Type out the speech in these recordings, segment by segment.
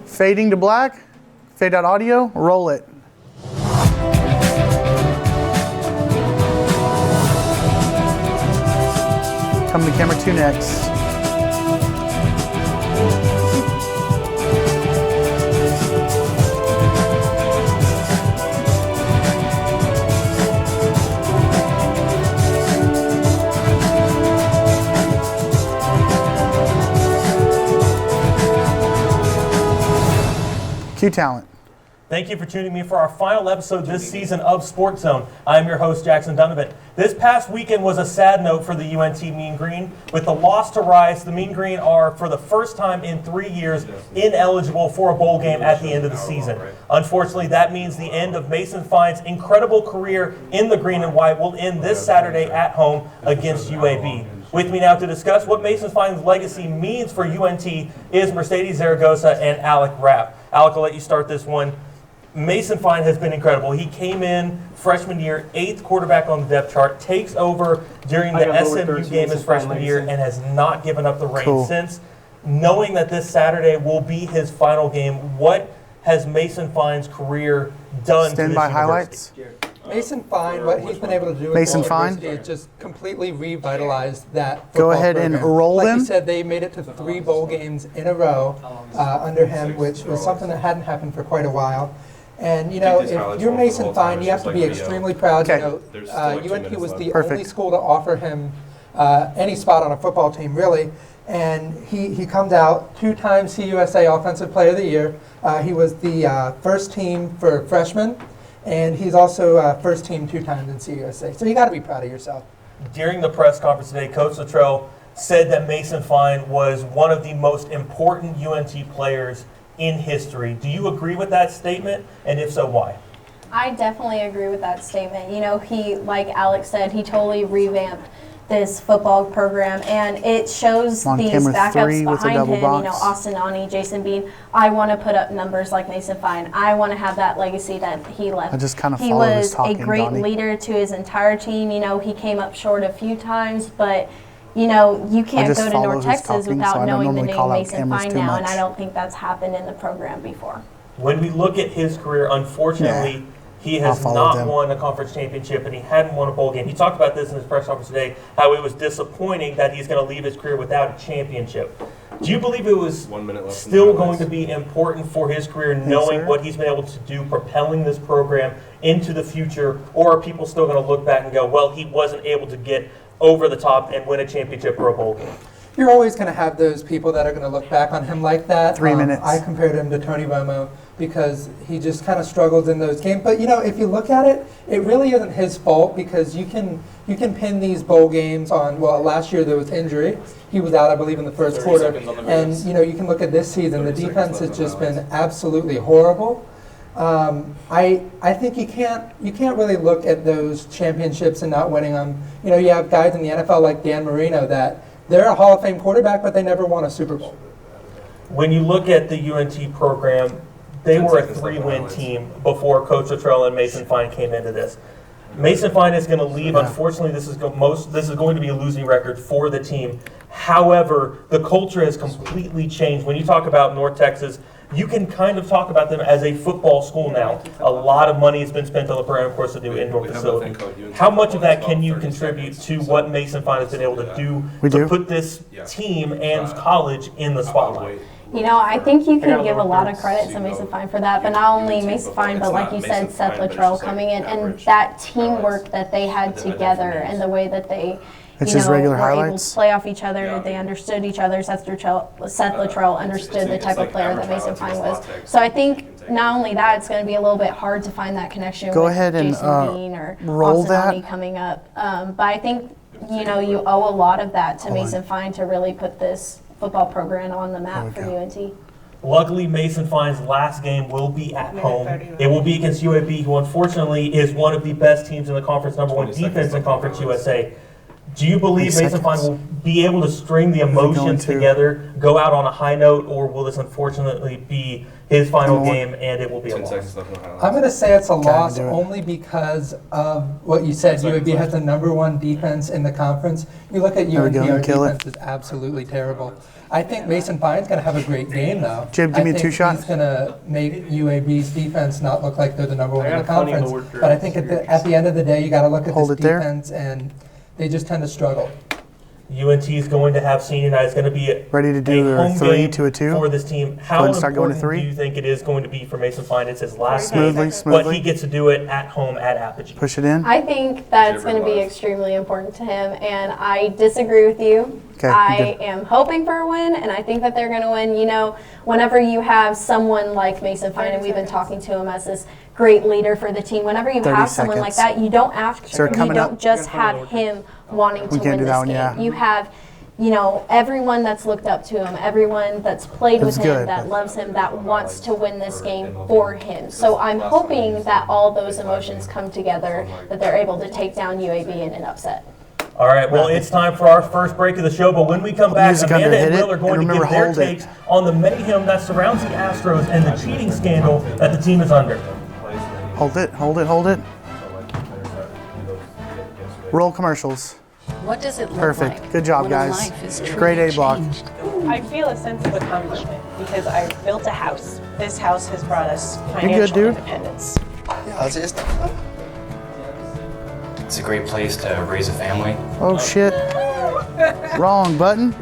Fading to black. Fade out audio. Roll it. Coming to camera 2 next. Q Talent. Thank you for tuning in for our final episode this season of Sports Zone. I'm your host, Jackson Donovan. This past weekend was a sad note for the UNT Mean Green. With the loss to Rice, the Mean Green are, for the first time in 3 years, ineligible for a bowl game at the end of the season. Unfortunately, that means the end of Mason Fine's incredible career in the green and white will end this Saturday at home against UAB. With me now to discuss what Mason Fine's legacy means for UNT is Mercedes Zaragoza and Alec Rapp. Alec, I'll let you start this one. Mason Fine has been incredible. He came in freshman year, 8th quarterback on the depth chart, takes over during the SMU game his freshman year, and has not given up the reins since. Knowing that this Saturday will be his final game, what has Mason Fine's career done to this Standby university? highlights. Mason Fine, what he's been able to do with the university is just completely revitalized that football Go ahead program. and roll like them. Like you said, they made it to 3 bowl games in a row under him, which was something that hadn't happened for quite a while. And, you know, if you're Mason Fine, you have to be extremely proud. Okay. You know, UNT was the only school to offer him any spot on a football team, really. And he comes out 2-time CUSA Offensive Player of the Year. He was the first team for freshmen, and he's also first team 2 times in CUSA. So you got to be proud of yourself. During the press conference today, Coach Luttrell said that Mason Fine was one of the most important UNT players in history. Do you agree with that statement? And if so, why? I definitely agree with that statement. You know, he, like Alex said, he totally revamped this football program, and it shows these backups behind him. You know, Austin Ani, Jason Bean. I want to put up numbers like Mason Fine. I want to have that legacy that he left. I just kind of he was a great leader to his entire team. You know, he came up short a few times, but you know, you can't go to North Texas without knowing the name Mason Fine now, and I don't think that's happened in the program before. When we look at his career, unfortunately, he has not won a conference championship, and he hadn't won a bowl game. He talked about this in his press conference today, how it was disappointing that he's going to leave his career without a championship. Do you believe it was still going to be important for his career, knowing what he's been able to do, propelling this program into the future, or are people still going to look back and go, well, he wasn't able to get over the top and win a championship or a bowl game? You're always going to have those people that are going to look back on him like that. 3 minutes. I compared him to Tony Romo because he just kind of struggled in those games. But, you know, if you look at it, it really isn't his fault because you can pin these bowl games on, well, last year there was injury. He was out, I believe, in the first quarter. And, you know, you can look at this season. The defense has just been absolutely horrible. I think you can't really look at those championships and not winning them. You know, you have guys in the NFL like Dan Marino that they're a Hall of Fame quarterback, but they never won a Super Bowl. When you look at the UNT program, they were a 3-win team before Coach Luttrell and Mason Fine came into this. Mason Fine is going to leave. Unfortunately, this is going to be a losing record for the team. However, the culture has completely changed. When you talk about North Texas, you can kind of talk about them as a football school now. A lot of money has been spent on the program, of course, to do indoor facility. How much of that can you contribute to what Mason Fine has been able to do to put this team and college in the spotlight? You know, I think you can give a lot of credit to Mason Fine for that, but not only Mason Fine, but like you said, Seth Luttrell coming in, and that teamwork that they had together and the way that they were able to play off each other. They understood each other. Seth Luttrell understood the type of player that Mason Fine was. So I think not only that, it's going to be a little bit hard to find that connection with Jason Bean or Austin Ani coming up. But I think, you know, you owe a lot of that to Mason Fine to really put this football program on the map for UNT. Luckily, Mason Fine's last game will be at home. It will be against UAB, who unfortunately is one of the best teams in the conference, #1 defense in Conference USA. Do you believe Mason seconds. Fine will be able to string the emotions together, go out on a high note, or will this unfortunately be his final game and it will be a loss? I'm going to say it's a loss do it. only because of what you said. UAB has the #1 defense in the conference. You look at we go, UNT, our kill it. defense is absolutely terrible. I think Mason Fine's going to have a great game, though. Jib, give me a I think two-shot. he's going to make UAB's defense not look like they're the #1 in the conference. But I think at the end of the day, you got to look at Hold this it there. defense, and they just tend to struggle. UNT is going to have senior night. It's going to be Ready to do a their home 3 game to a 2. for this team. ahead How and start going to important 3. do you think it is going to be for Mason Fine? It's his last Smoothly, game, smoothly. but he gets to do it at home at Apogee. Push it in. I think that's going to be extremely important to him, and I disagree with you. Okay, I am hoping for a win, and I think that they're going to win. You know, whenever you have someone like Mason Fine, and we've been talking to him as this great leader for the team, whenever you 30 have someone like seconds. that, you don't ask, Sir, you coming don't up. just have him wanting to can't win do this that one, game. yeah. You have, you know, everyone that's looked up to him, everyone that's played That's with him, good, that but- loves him, that wants to win this game for him. So I'm hoping that all those emotions come together, that they're able to take down UAB in an upset. All right, well, it's time for our first break of the show, but when we come back, Music under, Amanda and hit it, Will are going and to remember, give their hold it. takes on the mayhem that surrounds the Astros and the cheating scandal that the team is under. Hold it, hold it, hold it. Roll commercials. What does it look Perfect. like Good job, when a guys. life is truly Grade A block. changed? I feel a sense of accomplishment because I built a house. This house has brought us good, financial dude. independence. It's a great place to raise a family. Oh shit. Wrong button.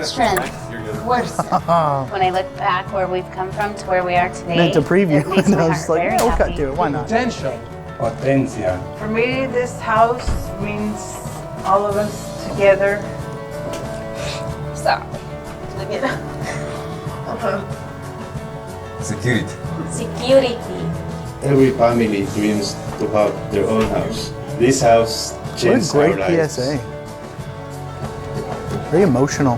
Strength. Worse. When I look back where we've come from to where we are today, Meant to preview, it makes and my I heart was like, very yeah, we'll happy. cut to it. Why not? Potencia. For me, this house means all of us together. Stop. Security. Security. Every family dreams to have their own house. This house What a changed our great lives. PSA. Very emotional.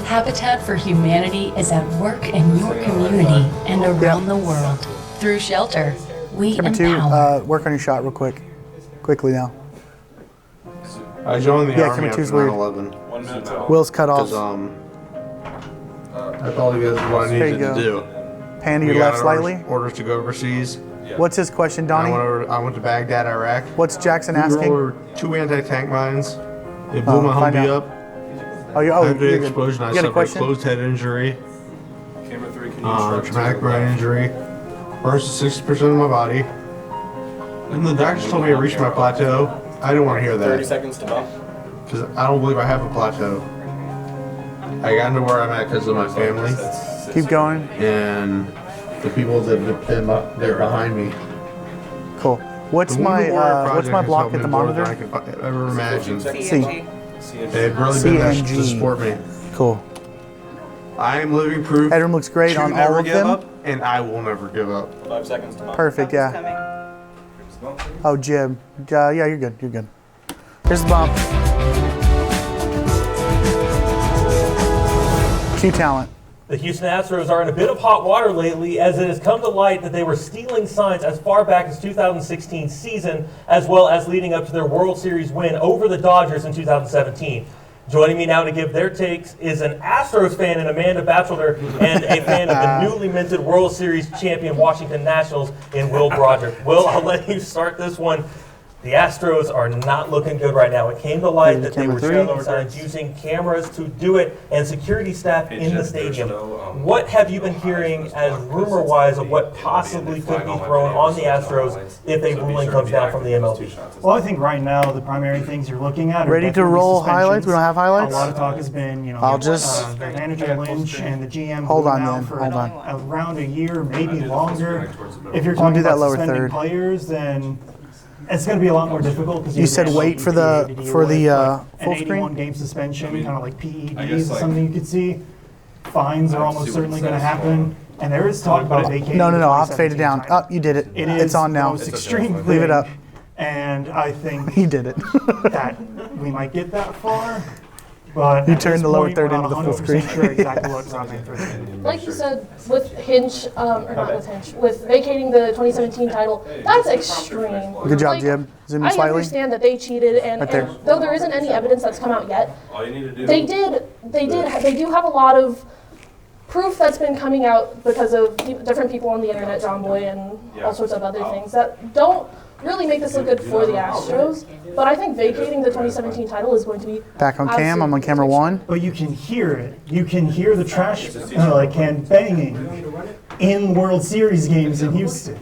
Habitat for Humanity is at work in your community and around the world. Through shelter, we Camera 2, empower. work on your shot real quick. Quickly now. I joined the Yeah, army camera after two's weird. 9/11 Will's cut off. because I thought it was what I There you needed to go. do. Pan to We your got left slightly. orders to go overseas. What's his question, And Donnie? I went to Baghdad, Iraq. What's Jackson We asking? over 2 anti-tank mines. It blew my find Humvee out. up. Oh, you're, After the you're good. explosion, I You got a suffered a question? closed head injury, traumatic brain injury, burns to 60% of my body. And the doctors told me I reached my plateau. I didn't want to hear that. 30 seconds to bump. Because I don't believe I have a plateau. I got into where I'm at because of my family Keep going. and the people that have been there behind me. Cool. What's The my Wounded Warrior what's my Project block has at the helped me more than monitor? I could ever imagine. C. They've really been there to CNG. support me. Cool. I am living proof Headroom looks great to on never all of give them. up, and I will never give up. 5 seconds to bump. Perfect. Yeah. Oh, Jib. Yeah, you're good. You're good. Here's the bump. Q talent. The Houston Astros are in a bit of hot water lately as it has come to light that they were stealing signs as far back as 2016 season, as well as leading up to their World Series win over the Dodgers in 2017. Joining me now to give their takes is an Astros fan in Amanda Batchelder and a fan of the newly minted World Series champion Washington Nationals in Will Broderick. Will, I'll let you start this one. The Astros are not looking good right now. It came to light that they were stealing signs using cameras to do it and security staff in the stadium. What have you been hearing as rumor-wise of what possibly could be thrown on the Astros if a ruling comes down from the MLB? Well, I think right now the primary things you're looking at are Ready to definitely roll suspensions. highlights? We don't have highlights? A lot of talk has been, you know, I'll just- the manager Lynch and the GM Hold blew on, out then. for Hold on. around a year, maybe longer. If you're I'm gonna talking do that about lower suspending third. players, then it's going to be a lot more difficult because You said wait for the full an 81 screen. game suspension, kind of like PEDs, is something you could see. Fines are almost certainly going to happen, and there is talk about vacating. No, the I'll fade it 2017 down. title. Up, you did it. It is It's on the now. most extreme Leave it thing, up. And I think You did it. that we might get that far. But You at turned this the lower point, third we're into not the full 100% screen. Sure exactly what Rodman first did. Like you said, with Hinch, or not with Hinch, with vacating the 2017 title, that's extreme. Good job, Like, Jim. Zoom in I slightly. understand that they cheated, and, Right there. and though there isn't any evidence that's come out yet, All you need to do. they do have a lot of proof that's been coming out because of different people on the internet, John Boy, and all sorts of other things that don't really make this look good for the Astros. But I think vacating the 2017 title is going to be Back on cam. I'm on camera 1. But you can hear it. You can hear the trash can banging in World Series games in Houston.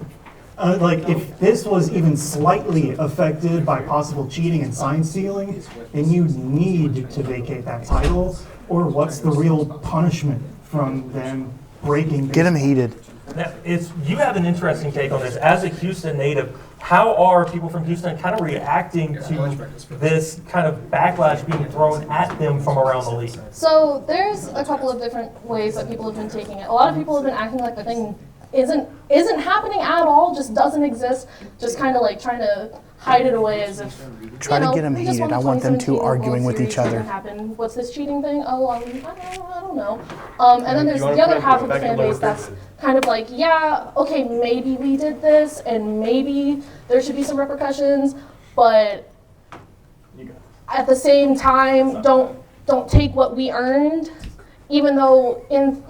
Like, if this was even slightly affected by possible cheating and sign stealing, then you need to vacate that title, or what's the real punishment from them breaking? Get him heated. Now, you have an interesting take on this. As a Houston native, how are people from Houston kind of reacting to this kind of backlash being thrown at them from around the league? So there's a couple of different ways that people have been taking it. A lot of people have been acting like the thing isn't happening at all, just doesn't exist, just kind of like trying to hide it away as if, Try to get them we just heated. won I the want them 2017 two arguing World with each Series, other. nothing happened. What's this cheating thing? Oh, I don't know. And then there's the other half of the fan base that's kind of like, yeah, okay, maybe we did this, and maybe there should be some repercussions, but at the same time, don't take what we earned, even though in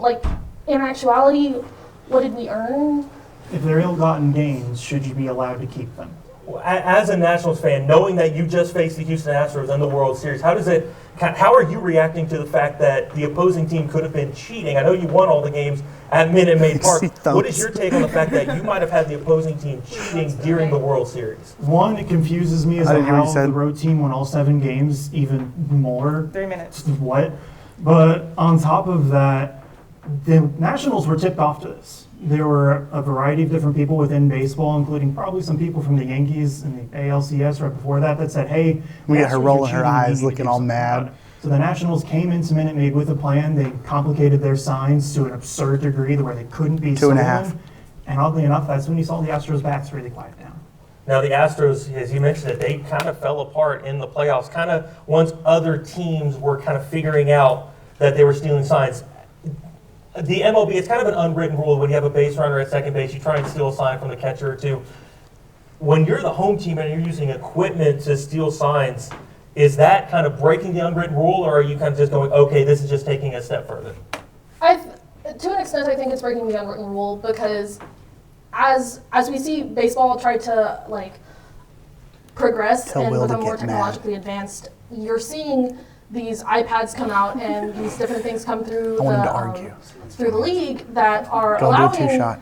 actuality, what did we earn? If they're ill-gotten gains, should you be allowed to keep them? As a Nationals fan, knowing that you just faced the Houston Astros in the World Series, how are you reacting to the fact that the opposing team could have been cheating? I know you won all the games at Minute Maid Park. What is your take on the fact that you might have had the opposing team cheating during the World Series? One, it confuses me as to how the road team won all 7 games even more. 3 minutes. What? But on top of that, the Nationals were tipped off to this. There were a variety of different people within baseball, including probably some people from the Yankees and the ALCS right before that said, hey, We got her Astros are rolling her cheating, we eyes, need to looking do all something mad. about it. So the Nationals came into Minute Maid with a plan. They complicated their signs to an absurd degree where they couldn't be 2.5. And oddly enough, that's when you saw the Astros bats really quiet down. Now, the Astros, as you mentioned it, they kind of fell apart in the playoffs, kind of once other teams were kind of figuring out that they were stealing signs. The MLB, it's kind of an unwritten rule. When you have a base runner at second base, you try and steal a sign from the catcher or two. When you're the home team and you're using equipment to steal signs, is that kind of breaking the unwritten rule, or are you kind of just going, okay, this is just taking a step further? To an extent, I think it's breaking the unwritten rule because as we see baseball try to progress Tell and Will to become more get mad. technologically advanced, you're seeing these iPads come out and these different things come through I want him to argue. through the league that are Go do a allowing two-shot.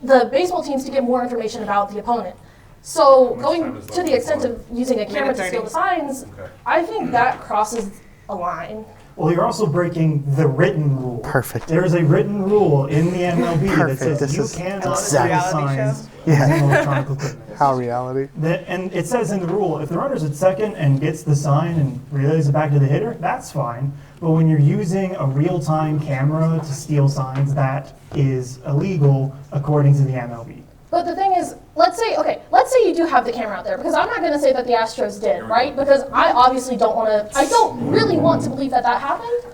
the baseball teams to get more information about the opponent. So going to the extent of using a camera to steal the signs, I think that crosses a line. Well, you're also breaking the written rule. Perfect. There is a written rule in the MLB that Perfect. says This you is cannot exact. steal signs Yeah. using electronic equipment. How reality. And it says in the rule, if the runner's at second and gets the sign and relays it back to the hitter, that's fine. But when you're using a real-time camera to steal signs, that is illegal according to the MLB. But the thing is, let's say you do have the camera out there, because I'm not going to say that the Astros did, right? Because I obviously I don't really want to believe that happened.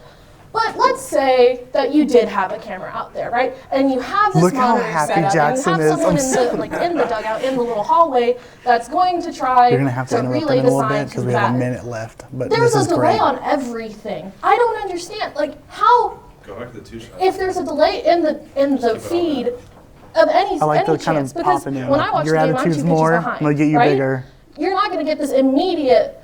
But let's say that you did have a camera out there, right? And you have this Look how monitor happy set up, Jackson and you have is. someone in the dugout, in the little hallway, that's going to try You're going to have to interrupt relay them in a the little sign bit to because the we have a batter. minute left. But There's this a is delay great. on everything. I don't understand, how Go back to the 2 shot. if there's a delay in the feed of any I like the chance, kind of because popping in. when I watch Your the game, I'm 2 attitude's pitches more, behind, I'm going to get you right? bigger. You're not going to get this immediate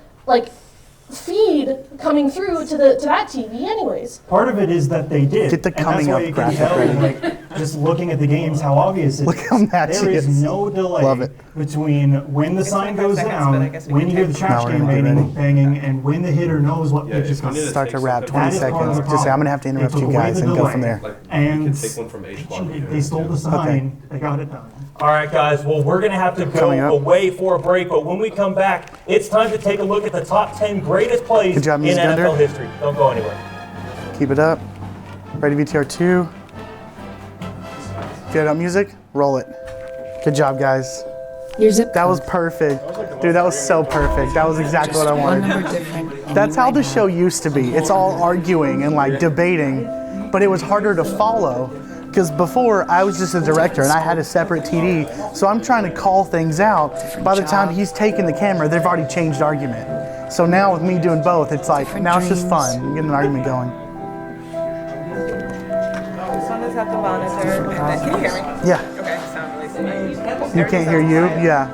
feed coming through to that TV anyways. Part of it is that they did. Get the and coming that's why up you graphic can ready. tell, just looking at the games, how obvious it Look is. how mad There she is is. no delay Love it. between when the sign 25 goes seconds, down, but I guess we when can you hear the take- trash Now we're can gonna get banging, and when the hitter knows what pitch is coming. Start to wrap 20 That is part of seconds. the Just say, I'm going to problem. have to They interrupt took you away guys the and go delay. from there. And you can take one from H block. they stole the sign, they got it done. All right, guys. Well, we're going to have to Coming go up. away for a break, but when we come back, it's time to take a look at the top 10 greatest plays Good job, in Music NFL Under. history. Don't go anywhere. Keep it up. Ready, VTR 2. Get up, music. Roll it. Good job, guys. That was perfect. Dude, that was so perfect. That was exactly what I wanted. That's how the show used to be. It's all arguing and like debating, but it was harder to follow. Because before, I was just a director and I had a separate TD, so I'm trying to call things out. By the time he's taken the camera, they've already changed argument. So now with me doing both, it's like, now it's just fun, getting an argument going. This one is at the monitor. Can you hear me? Yeah. Okay, sound really sweet. You can't hear you? Yeah.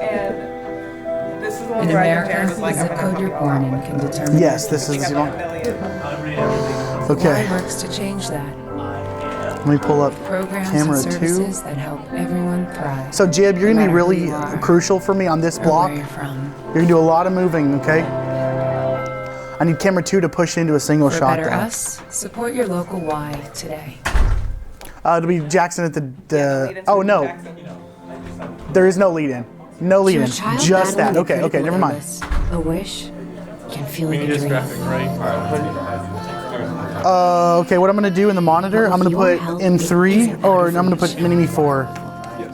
And this is the one In where I America, compare his the like zip code you're born in can determine. Yes, this is. Okay. Y works to change that. Let me pull up Programs camera and 2. services that help everyone thrive. So Jib, you're gonna be no matter who really you are crucial for me on this or block. where you're from. You're gonna do a lot of moving, okay? I need camera 2 to push into a single For shot better though. us, support your local Y today. It'll be Jackson at the oh no. There is no lead in. No lead in. Just that. Okay, okay, never mind. A wish can feel like a dream. Okay, what I'm gonna do in the monitor, I'm gonna put M3 or I'm gonna put Mini-Me 4.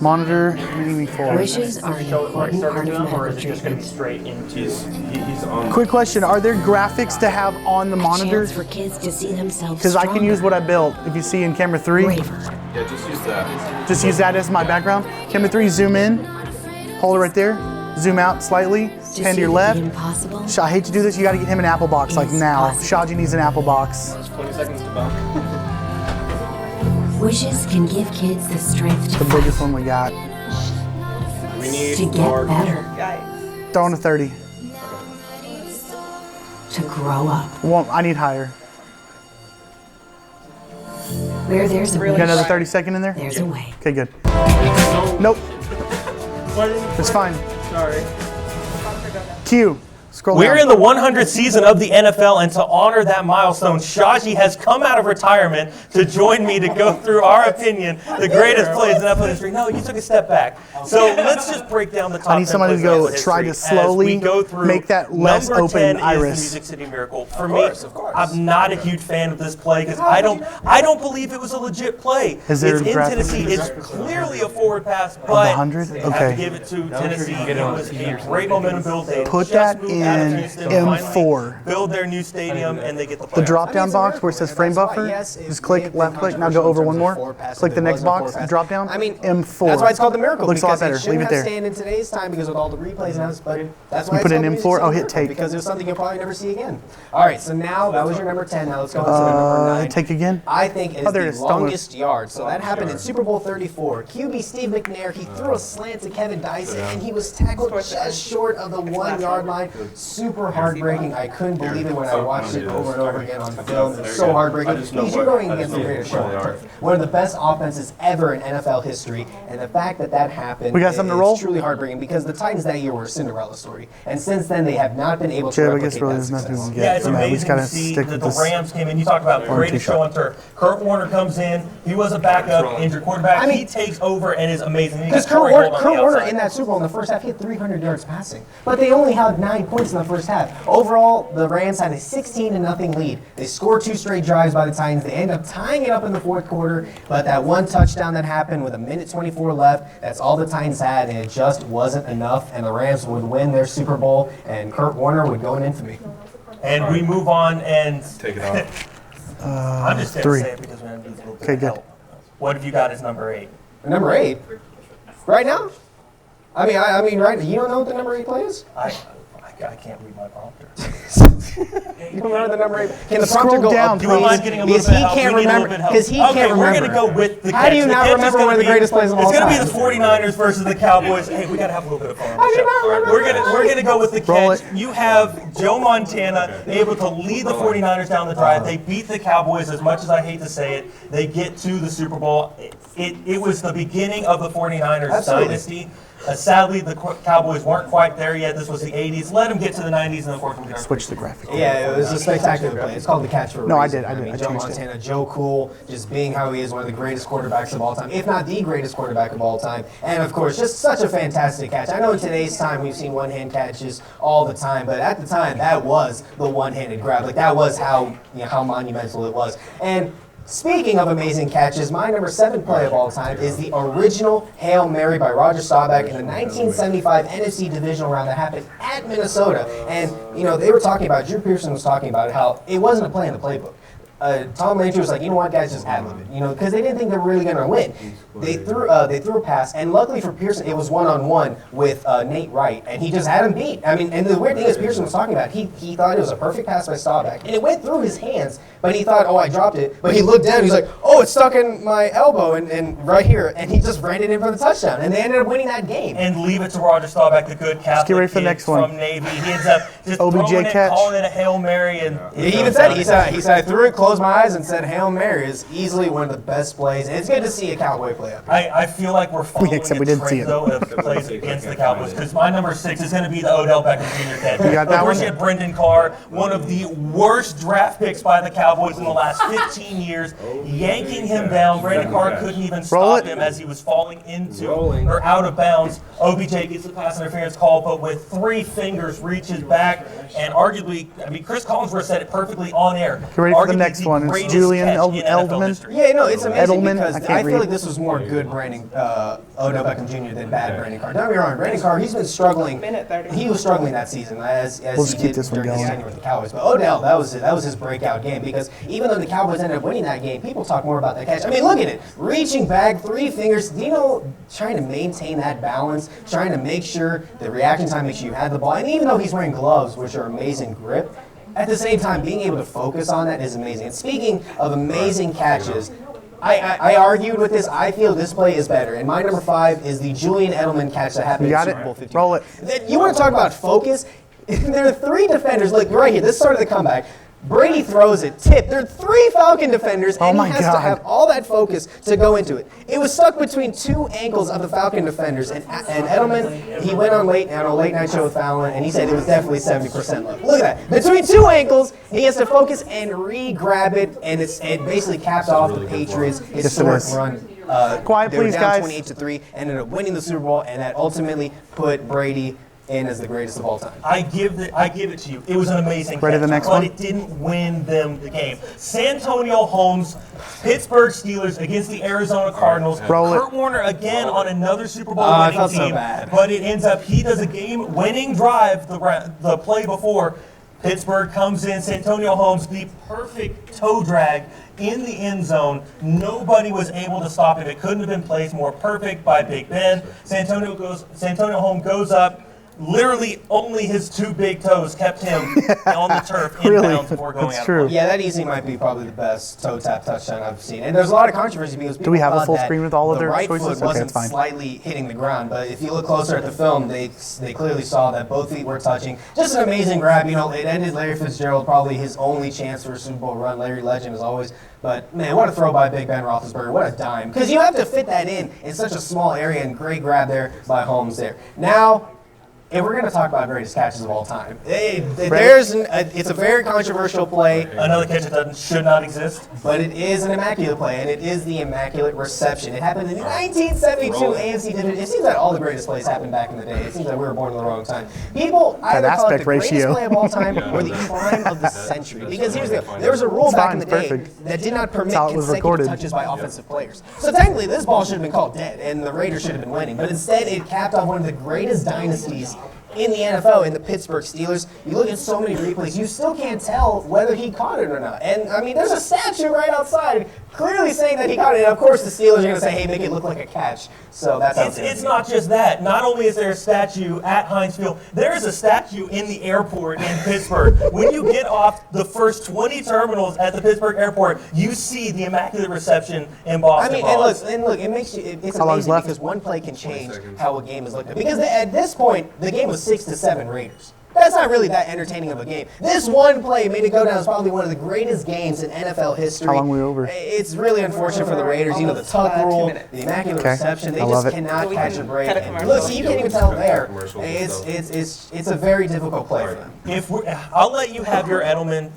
Monitor, Mini-Me 4. Wishes are an important part of medical treatment. Straight into. Quick question, are there graphics to have on the monitor? For kids to see themselves Because I can use what I built. If you see in camera 3, Yeah, just use that. just use that as my background. Camera 3, zoom in, hold it right there, zoom out slightly, pan to your left. I hate to do this, you gotta get him an apple box like now. Shaji needs an apple box. 20 seconds to bump. Wishes can give kids the strength The to biggest one we got. We need to get more. better, Throw in a 30. to grow up. Well, I need higher. Where there's a You got another 30 second in there? there's a way. Okay, good. Nope. It's fine. Sorry. Q. Scroll We're down. in the 100th season of the NFL, and to honor that milestone, Shaji has come out of retirement to join me to go through our opinion, the greatest plays in NFL history. No, you took a step back. So let's just break down the top 10 I need somebody to plays in go NFL try to history as slowly we go through. make that less Number open 10 iris. Is the Music City Miracle. For me, I'm not a huge fan of this play because I don't believe it was a legit play. Is there It's in graphics? Tennessee. It's clearly a forward pass, the but 100? you have to Okay. give it to Tennessee. It was a great momentum build. They Put just that moved out of in Houston to finally M4. build their new stadium, and they get the The playoffs. drop down box where it says frame buffer, just click left click, now go over one more. Click the next box, drop down, I mean, M4. that's why it's called the miracle. Looks a lot because better, it shouldn't leave it have there. stand in today's time because with all the replays now, but that's why You it's put it called in the M4, Music City hit Miracle, take. because there's something you'll probably never see again. All right, so now that was your number 10. Now let's go into the number 9. Take again. I think is Oh, there it the is. Don't move. longest yard. So that happened in Super Bowl 34. QB Steve McNair, he threw a slant to Kevin Dyson, and he was tackled just short of the 1 yard line. Super heartbreaking. I couldn't believe it when I watched it over and over again on film. It's so heartbreaking. Because you're going against the greatest show on turf. One of the best offenses ever in NFL history, and the fact that that happened We got something to roll? is truly heartbreaking because the Titans that year were a Cinderella story. And since then, they have not been able to Jib, I replicate guess really that there's nothing success. we can Yeah, get it's from that. We amazing just to gotta see stick that with the this. Rams came in. You talk about One, greatest two show on turf. Kurt Warner comes in. He was a backup, injured quarterback. He takes over and is amazing. He Because got Corey Gold on the Kurt Warner outside. in that Super Bowl in the first half, he had 300 yards passing. But they only had 9 points in the first half. Overall, the Rams had a 16-0 lead. They scored 2 straight drives by the Titans. They end up tying it up in the fourth quarter. But that one touchdown that happened with 1:24 left, that's all the Titans had, and it just wasn't enough. And the Rams would win their Super Bowl, and Kurt Warner would go in infamy. And we move on and take it off. I'm just going to 3. say it because we're going to do a little bit Okay, of good. help. What have you got as number 8? Number 8? Right now? I mean, right? You don't know what the number 8 play is? I can't read my prompter. You don't remember the number 8? Can the Scroll prompter go down, up, Do you mind getting a little Because bit he of help? can't We need a little remember. bit of help. Because he can't remember. We're going to go with the catch. How do you The not catch is remember gonna one of the be- greatest plays of all It's going to time? be the 49ers versus the Cowboys. Hey, we got to have a little bit of fun on How the do you not show. remember We're gonna go with the Roll catch. it. You have Joe Montana able to lead the 49ers down the drive. They beat the Cowboys, as much as I hate to say it. They get to the Super Bowl. It was the beginning of the 49ers Absolutely. dynasty. Sadly, the Cowboys weren't quite there yet. This was the 80s. Let them get to the 90s, and of course, we Switch the graphic. Yeah, it was a spectacular play. It's called the catch for a No, I reason. did. I mean, I Joe changed it. Montana, Joe Cool, just being how he is, one of the greatest quarterbacks of all time, if not the greatest quarterback of all time. And of course, just such a fantastic catch. I know in today's time we've seen one-hand catches all the time, but at the time that was the one-handed grab. Like that was how monumental it was. And Speaking of amazing catches, my number 7 play of all time is the original Hail Mary by Roger Staubach in the 1975 NFC divisional round that happened at Minnesota. And, you know, they were talking about, Drew Pearson was talking about how it wasn't a play in the playbook. Tom Landry was like, you know what, guys, just ad-lib it, you know, because they didn't think they were really going to win. They threw a pass, and luckily for Pearson, it was one-on-one with Nate Wright, and he just had him beat. I mean, and the weird thing is, Pearson was talking about, he thought it was a perfect pass by Staubach, and it went through his hands, but he thought, oh, I dropped it, but he looked down, he's like, oh, it's stuck in my elbow, and right here, and he just ran it in for the touchdown, and they ended up winning that game. And leave it to Roger Staubach, the good Catholic get ready for the kid next one. from Navy. He ends up just OBJ throwing it, catch. calling it a Hail Mary. And He even said, he said, I threw it, closed my eyes, and said, Hail Mary is easily one of the best plays, and it's good to see a Cowboy play up. I feel like we're following Except we didn't see trend, it. though, of plays against the Cowboys, because my number 6 is going to be the Odell Beckham Jr. catch. You got that Of course, one? you had Brendan Carr, one of the worst draft picks by the Cowboys in the last 15 years, yanking him down. Brendan Carr couldn't even stop him as he was falling into or out of bounds. OBJ gets the pass interference call, but with 3 fingers reaches back, and arguably, I mean, Chris Collinsworth said it perfectly on air. Get ready for the next one. It's greatest Julian catch in NFL Edelman. history. Yeah, no, it's amazing Edelman, because I I, can't feel read. like this was more good Brandon Odell Beckham Jr. than bad Brandon Carr. Don't get me wrong, Brandon Carr, he's been struggling. He was struggling that season as We'll just he keep did this one during his going. tenure with the Cowboys. But Odell, that was his breakout game because even though the Cowboys ended up winning that game, people talk more about that catch. I mean, look at it, reaching back, 3 fingers. You know, trying to maintain that balance, trying to make sure the reaction time makes sure you have the ball, and even though he's wearing gloves, which are amazing grip. At the same time, being able to focus on that is amazing. And speaking of amazing catches, I argued with this. I feel this play is better. And my number 5 is the Julian Edelman catch that happened You in got Super Bowl it? 50. Roll it. You want to talk about focus? There are 3 defenders. Look, right here. This started the comeback. Brady throws it, tip. There are 3 Falcon defenders, and he has to have all that focus to go into it. It was stuck between 2 ankles of the Falcon defenders, and Edelman, he went on a late night show with Fallon, and he said it was definitely 70% luck. Look at that. Between 2 ankles, he has to focus and re-grab it, and it basically caps off the Patriots' historic run. Quiet, they were please, down guys. 28-3, ended up winning the Super Bowl, and that ultimately put Brady in as the greatest of all time. I give it to you. It was an amazing Ready catch, the next but one? it didn't win them the game. Santonio Holmes, Pittsburgh Steelers against the Arizona Cardinals. Roll it. Kurt Warner again on another Super Bowl I winning felt so team. bad. But it ends up he does a game-winning drive the play before. Pittsburgh comes in. Santonio Holmes, the perfect toe drag in the end zone. Nobody was able to stop him. It couldn't have been placed more perfect by Big Ben. Santonio Holmes goes up. Literally, only his 2 big toes kept him on the turf in Really? bounds before going That's out. true. Yeah, that easily might be probably the best toe tap touchdown I've seen. And there's a lot of controversy because people we have a thought full that screen with all of the their right choices? foot Okay, wasn't it's fine. slightly hitting the ground, but if you look closer at the film, they clearly saw that both feet were touching. Just an amazing grab. You know, it ended Larry Fitzgerald probably his only chance for a Super Bowl run. Larry legend as always. But man, what a throw by Big Ben Roethlisberger! What a dime! Because you have to fit that in such a small area, and great grab there by Holmes there. Now. If we're going to talk about greatest catches of all time, it's a very controversial play. Another catch that should not exist. But it is an immaculate play, and it is the immaculate reception. It happened in the 1972 AFC division. It seems that all the greatest plays happened back in the day. It seems that we were born in the wrong time. People either call it the greatest play of all time or the crime of the century. Because here's the deal. There was a rule back in the day that did not permit consecutive touches by offensive players. So technically, this ball should have been called dead, and the Raiders should have been winning. But instead, it capped off one of the greatest dynasties in the NFL, in the Pittsburgh Steelers. You look at so many replays, you still can't tell whether he caught it or not. And, I mean, there's a statue right outside clearly saying that he caught it. And, of course, the Steelers are going to say, hey, make it look like a catch. So that's how It's not just that. Not only is there a statue at Heinz Field, there is a statue in the airport in Pittsburgh. When you get off the first 20 terminals at the Pittsburgh airport, you see the immaculate reception in Boston. I mean, and look, it makes you, it's amazing because one play can change how a game is looked at. Because at this point, the game was 6-7 Raiders. That's not really that entertaining of a game. This one play made it go down as probably one of the greatest games in NFL history. How long were we over? It's really unfortunate for the Raiders. You know, the tuck rule, the immaculate reception, they just cannot catch a break. And look, so you can't even tell there. It's a very difficult play for them. I'll let you have your Edelman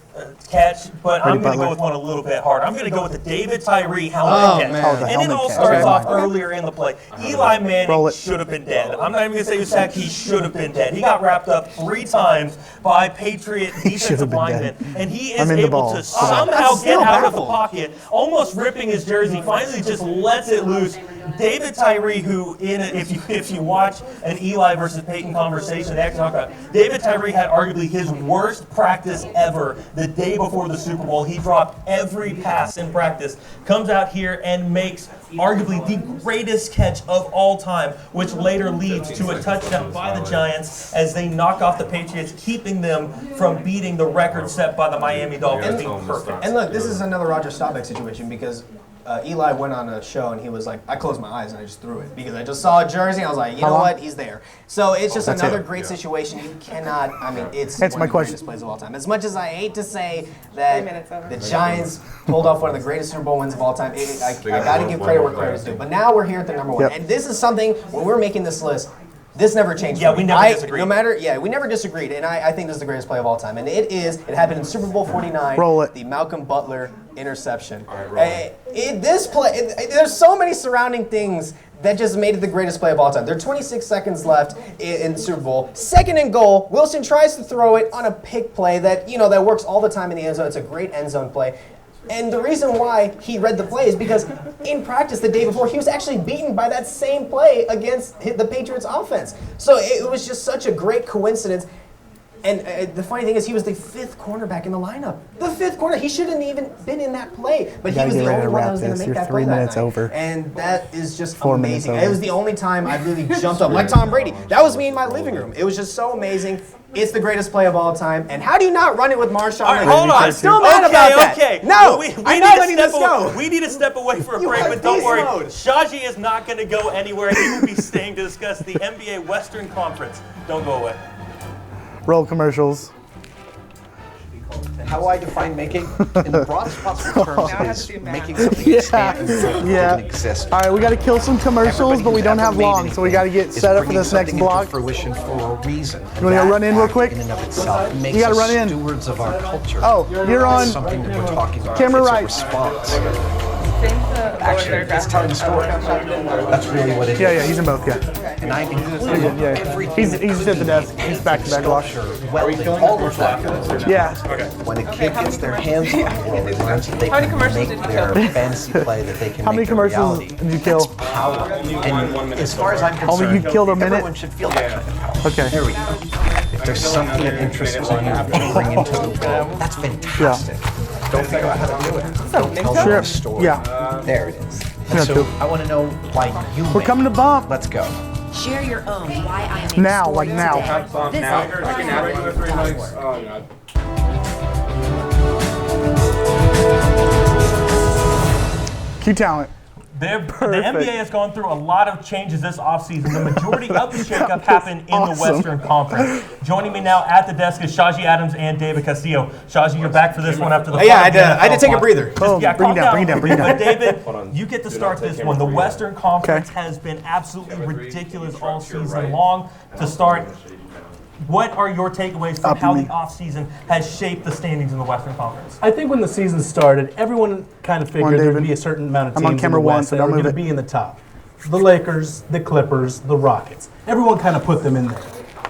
catch, but I'm going to Butler. go with one a little bit harder. I'm going to go with the David Tyree helmet catch. Oh, the And it helmet all catch. starts Okay. off earlier in the play. Eli Roll Manning it. should have been dead. I'm not even going to say he was sacked. He should have been dead. He got wrapped up 3 times by Patriot defensive been linemen, dead. and he I'm is in the able ball. to somehow I'm get still out of the baffled. pocket, almost ripping his jersey. Finally, just lets it loose. David Tyree, who if you watch an Eli versus Peyton conversation, they actually talk about David Tyree had arguably his worst practice ever the day before the Super Bowl. He dropped every pass in practice, comes out here and makes arguably the greatest catch of all time, which later leads to a touchdown by the Giants as they knock off the Patriots, keeping them from beating the record set by the Miami Dolphins. Perfect. And look, this is another Roger Staubach situation because Eli went on a show and he was like, I closed my eyes and I just threw it because I just saw a jersey and I was like, you know what, he's there. So it's just That's another it. great situation. You cannot, I mean, it's That's one my of the question. greatest plays of all time. As much as I hate to say that the Giants pulled off one of the greatest Super Bowl wins of all time, I got to give credit where credit is due. But now we're here at the number 1. Yep. And this is something, when we're making this list, this never changed. Yeah, for me. we never disagreed. No matter, we never disagreed. And I think this is the greatest play of all time. And it happened in Super Bowl 49. Roll it. The Malcolm Butler interception. This play, there's so many surrounding things that just made it the greatest play of all time. There are 26 seconds left in the Super Bowl. 2nd and goal. Wilson tries to throw it on a pick play that that works all the time in the end zone. It's a great end zone play. And the reason why he read the play is because in practice the day before, he was actually beaten by that same play against the Patriots offense. So it was just such a great coincidence. And the funny thing is, he was the 5th cornerback in the lineup. The 5th corner. He shouldn't even been in that play, but he was the only one that was going to make that play that night. 3 minutes over. And that is just 4 minutes amazing. over. It was the only time I really jumped up, like Tom Brady. That was me in my living room. It was just so amazing. It's the greatest play of all time. And how do you not run it with Marshawn? All right, hold on. I'm still mad about that. Okay. No, Well, we I'm need not to letting step this go. We need to step away for a You break, are but don't beast worry. mode. Shaji is not going to go anywhere. He will be staying to discuss the NBA Western Conference. Don't go away. Roll commercials. How I define making in the broadest possible terms is making something expand and Yeah. doesn't exist. All right, we got to kill some commercials, but we don't have long, so we got to get set up for this next block. Fruition for a reason. You want to run in real quick? In and of itself makes You got to us run in. stewards of our culture. Oh, you're on. It's something that we're talking about. Camera it's right. a response. Actually, it's telling the story. That's really what it is. Yeah, he's in both, yeah. And I include Yeah, he's at the desk. He's back to back block. welding all of that. Yeah. When a kid gets their hands on it and they learn that they can make their fantasy play that they can How many make a commercials reality, did you kill? that's power. And as far as I'm concerned, Only you killed a minute? everyone should feel that kind of power. Okay. There we go. If there's something that interests you to bring into the world, that's fantastic. Don't figure out how to do it. Don't tell Sure. them a story. Yeah. There it is. Yeah, And so too. I want to know why you We're coming to bump. Let's go. Share your own why I make Now, story like now. today. Visit Q talent. The NBA has gone through a lot of changes this offseason. The majority of the shakeup happened in the Western Conference. Joining me now at the desk is Shaji Adams and David Castillo. Shaji, you're back for this one after the I did take a breather. Oh, bring it down. But David, you get to start this one. The Western Conference has been absolutely ridiculous all season long. To start, what are your takeaways from how the offseason has shaped the standings in the Western Conference? I think when the season started, everyone kind of figured there would be a certain amount of I'm on teams in camera the one, West so that don't were going move to it. be in the top. The Lakers, the Clippers, the Rockets. Everyone kind of put them in there.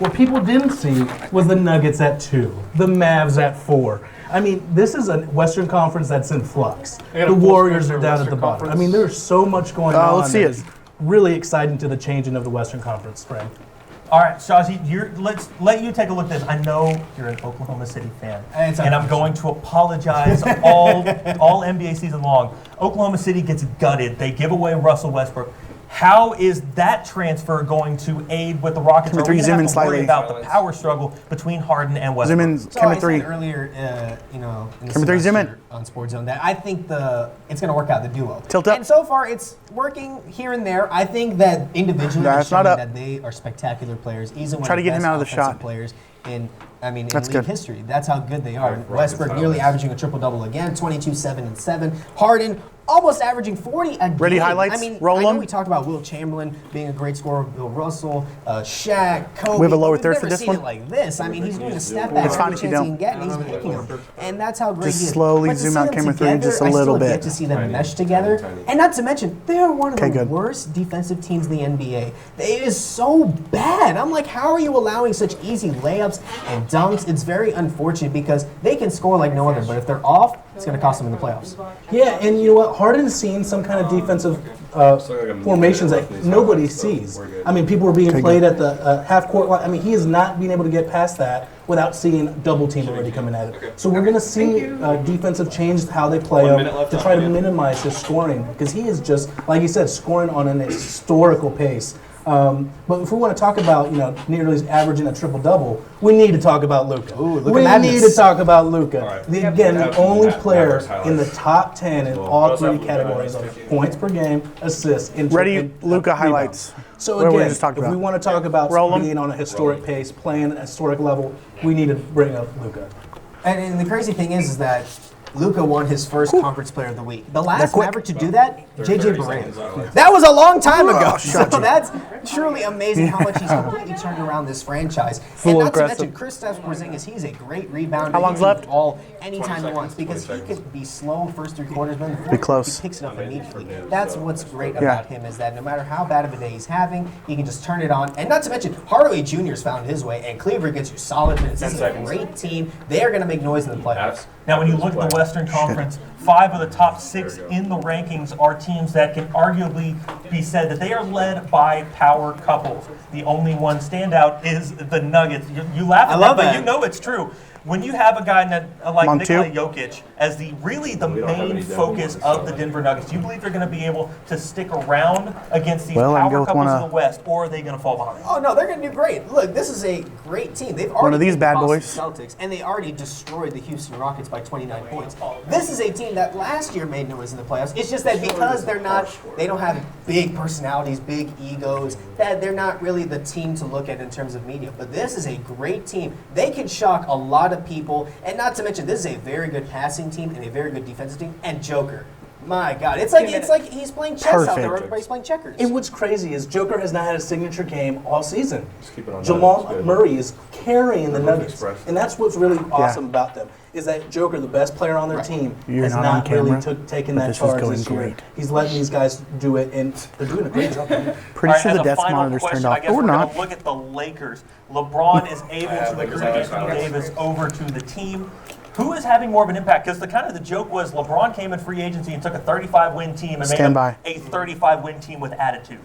What people didn't see was the Nuggets at 2, the Mavs at 4. I mean, this is a Western Conference that's in flux. The Warriors are down at the bottom. I mean, there's so much going on. Let's see that it. is really exciting to the changing of the Western Conference, Frank. All right, Shaji, let's let you take a look at this. I know you're an Oklahoma City fan, and I'm going to apologize all NBA season long. Oklahoma City gets gutted. They give away Russell Westbrook. How is that transfer going to aid with the Rockets? Are we going to have to worry about the power struggle between Harden and Westbrook? Zoom in, camera 3. I said earlier, in the Camera 3, zoom in. semester on Sports Zone that I think it's going to work out, the duo. Tilt up. And so far, it's working here and there. I think that individually, Nah, they're it's not showing up. that they are spectacular players. Easily one Try of to the get him best out of the offensive shot. players in league That's good. history. That's how good they are. Westbrook nearly averaging a triple-double again, 22, 7, and 7. Harden almost averaging 40 a game. Ready highlights? I mean, Roll I know 'em. we talked about Will Chamberlain being a great scorer, Bill Russell, Shaq, Kobe. We have a lower We've third never for this seen one? it like this. I mean, he's doing a step back It's fine every if you chance he don't. can get, and he's making them. And that's how great Just he is. slowly But to zoom see out them camera three together, just a I little still bit. get to see them mesh together. And not to mention, they're one of Okay, the good. worst defensive teams in the NBA. It is so bad. I'm like, how are you allowing such easy layups and dunks? It's very unfortunate because they can score like no other, but if they're off, it's going to cost them in the playoffs. Yeah, and you know what? Harden's seen some kind of defensive formations that nobody sees. I mean, people were being played at the half court line. I mean, he is not being able to get past that without seeing double team already coming at it. So we're going to see defensive change how they play him to try to minimize his scoring because he is just, like you said, scoring on an historical pace. But if we want to talk about, nearly averaging a triple-double, we need to talk about Luka. We need to talk about Luka. Again, the only player in the top 10 in all three categories of points per game, assists, and Ready, Luka rebounds. highlights. So What we again, just talked if about. we want to talk about Roll 'em. being on a historic pace, playing at a historic level, we need to bring up Luka. And the crazy thing is that Luka won his first Conference Player of the Week. The last Maverick to do that, JJ Barea. That was a long time ago. So that's truly amazing how much he's completely turned around this franchise. And not to mention, Kristaps Porzingis, he's a great rebounder. How long's He can left? do all anytime he wants because he could be slow first 3 quarters, but in the fourth Be close. he picks it up immediately. That's what's great about him is that no matter how bad of a day he's having, he can just turn it on. And not to mention, Hardaway Jr.'s found his way, and Cleveland gets you solid minutes. This is a great team. They are going to make noise in the playoffs. Now, when you look at the Western Conference, 5 of the top 6 in the rankings are teams that can arguably be said that they are led by power couples. The only one standout is the Nuggets. You laugh at that, but you know it's true. When you have a guy like Nikola Jokic as the main focus of the Denver Nuggets, do you believe they're going to be able to stick around against these power couples of the West, or are they going to fall behind? Oh no, they're going to do great. Look, this is a great team. They've already One of these beat bad the boys. Boston Celtics, and they already destroyed the Houston Rockets by 29 points. This is a team that last year made noise in the playoffs. It's just that because they don't have big personalities, big egos, that they're not really the team to look at in terms of media. But this is a great team. They can shock a lot of people, and not to mention this is a very good passing team and a very good defensive team. And Joker, my God, it's like he's playing chess out there. Everybody's playing checkers. And what's crazy is Joker has not had a signature game all season. Jamal Murray is carrying the Nuggets, and that's what's really awesome about them. Is that Joker, the best player on their team, has not really taken that charge this year. He's letting these guys do it, and they're doing a great job. Pretty sure the desk monitor's turned off. I guess we're going to look at the Lakers. LeBron is able to recruit Anthony Davis over to the team. Who is having more of an impact? Because the joke was LeBron came in free agency and took a 35-win team and made him a 35-win team with attitude.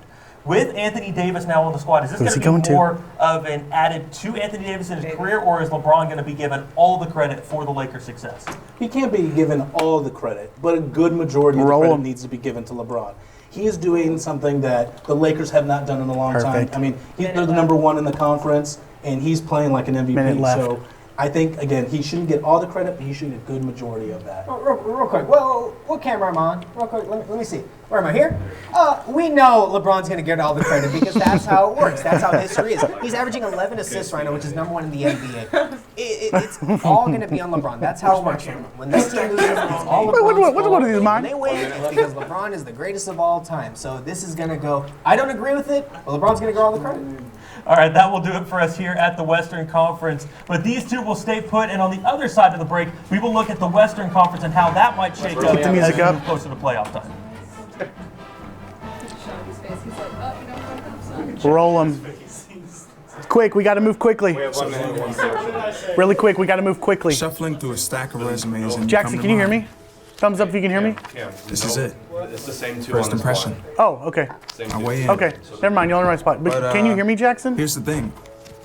With Anthony Davis now on the squad, is this going to be more of an added to Anthony Davis in his career, or is LeBron going to be given all the credit for the Lakers' success? He can't be given all the credit, but a good majority of the credit needs to be given to LeBron. He is doing something that the Lakers have not done in a long time. I mean, they're the number 1 in the conference, and he's playing like an MVP. So I think, again, he shouldn't get all the credit, but he should get a good majority of that. Real quick, well, what camera am I on? Real quick, let me see. Where am I here? We know LeBron's going to get all the credit because that's how it works. That's how history is. He's averaging 11 assists right now, which is number 1 in the NBA. It's all going to be on LeBron. That's how it works. When this team loses, it's all LeBron's What's one of these mine? When they win, it's because LeBron is the greatest of all time. So this is going to go. I don't agree with it, but LeBron's going to get all the credit. All right, that will do it for us here at the Western Conference. But these two will stay put, and on the other side of the break, we will look at the Western Conference and how that might shake up Keep the music as we up. move closer to playoff time. Roll them. Quick, we got to move quickly. Really quick, we got to move quickly. Shuffling through a stack of resumes. And Jackson, can you hear me? Thumbs up if you can hear me. This is it. It's the same two. First impression. Oh, okay. I weigh in. Okay, never mind. You're on the right spot. But can you hear me, Jackson? Here's the thing.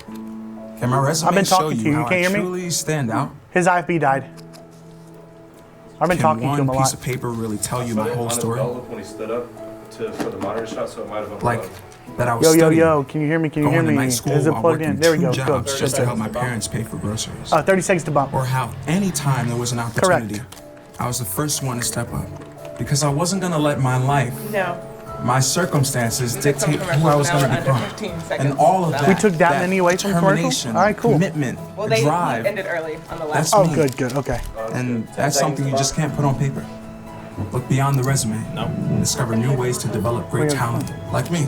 Can my resume I've been show talking to you. you You how can't I hear me? truly stand out? His IFB died. I've been talking to him a Can one piece lot. of paper really tell you my whole story? When he stood up for the monitor shot, so it might have been Like that I was Yo, studying, can you hear me? Can you hear going to me? night school Is it while plugged working in? There we 2 go. jobs Good. just to help my parents pay for groceries. 30 seconds to bump. Or how anytime there was an opportunity, I was the first one to step up. Because I wasn't going to let my life, my circumstances dictate who I was going to become. And all of that. We took that many away from commercial? determination, All right, cool. commitment, Well, they drive. ended early on the last. That's me. Good, okay. And that's something you just can't put on paper. Look beyond the resume. Discover new ways to develop great talent, like me.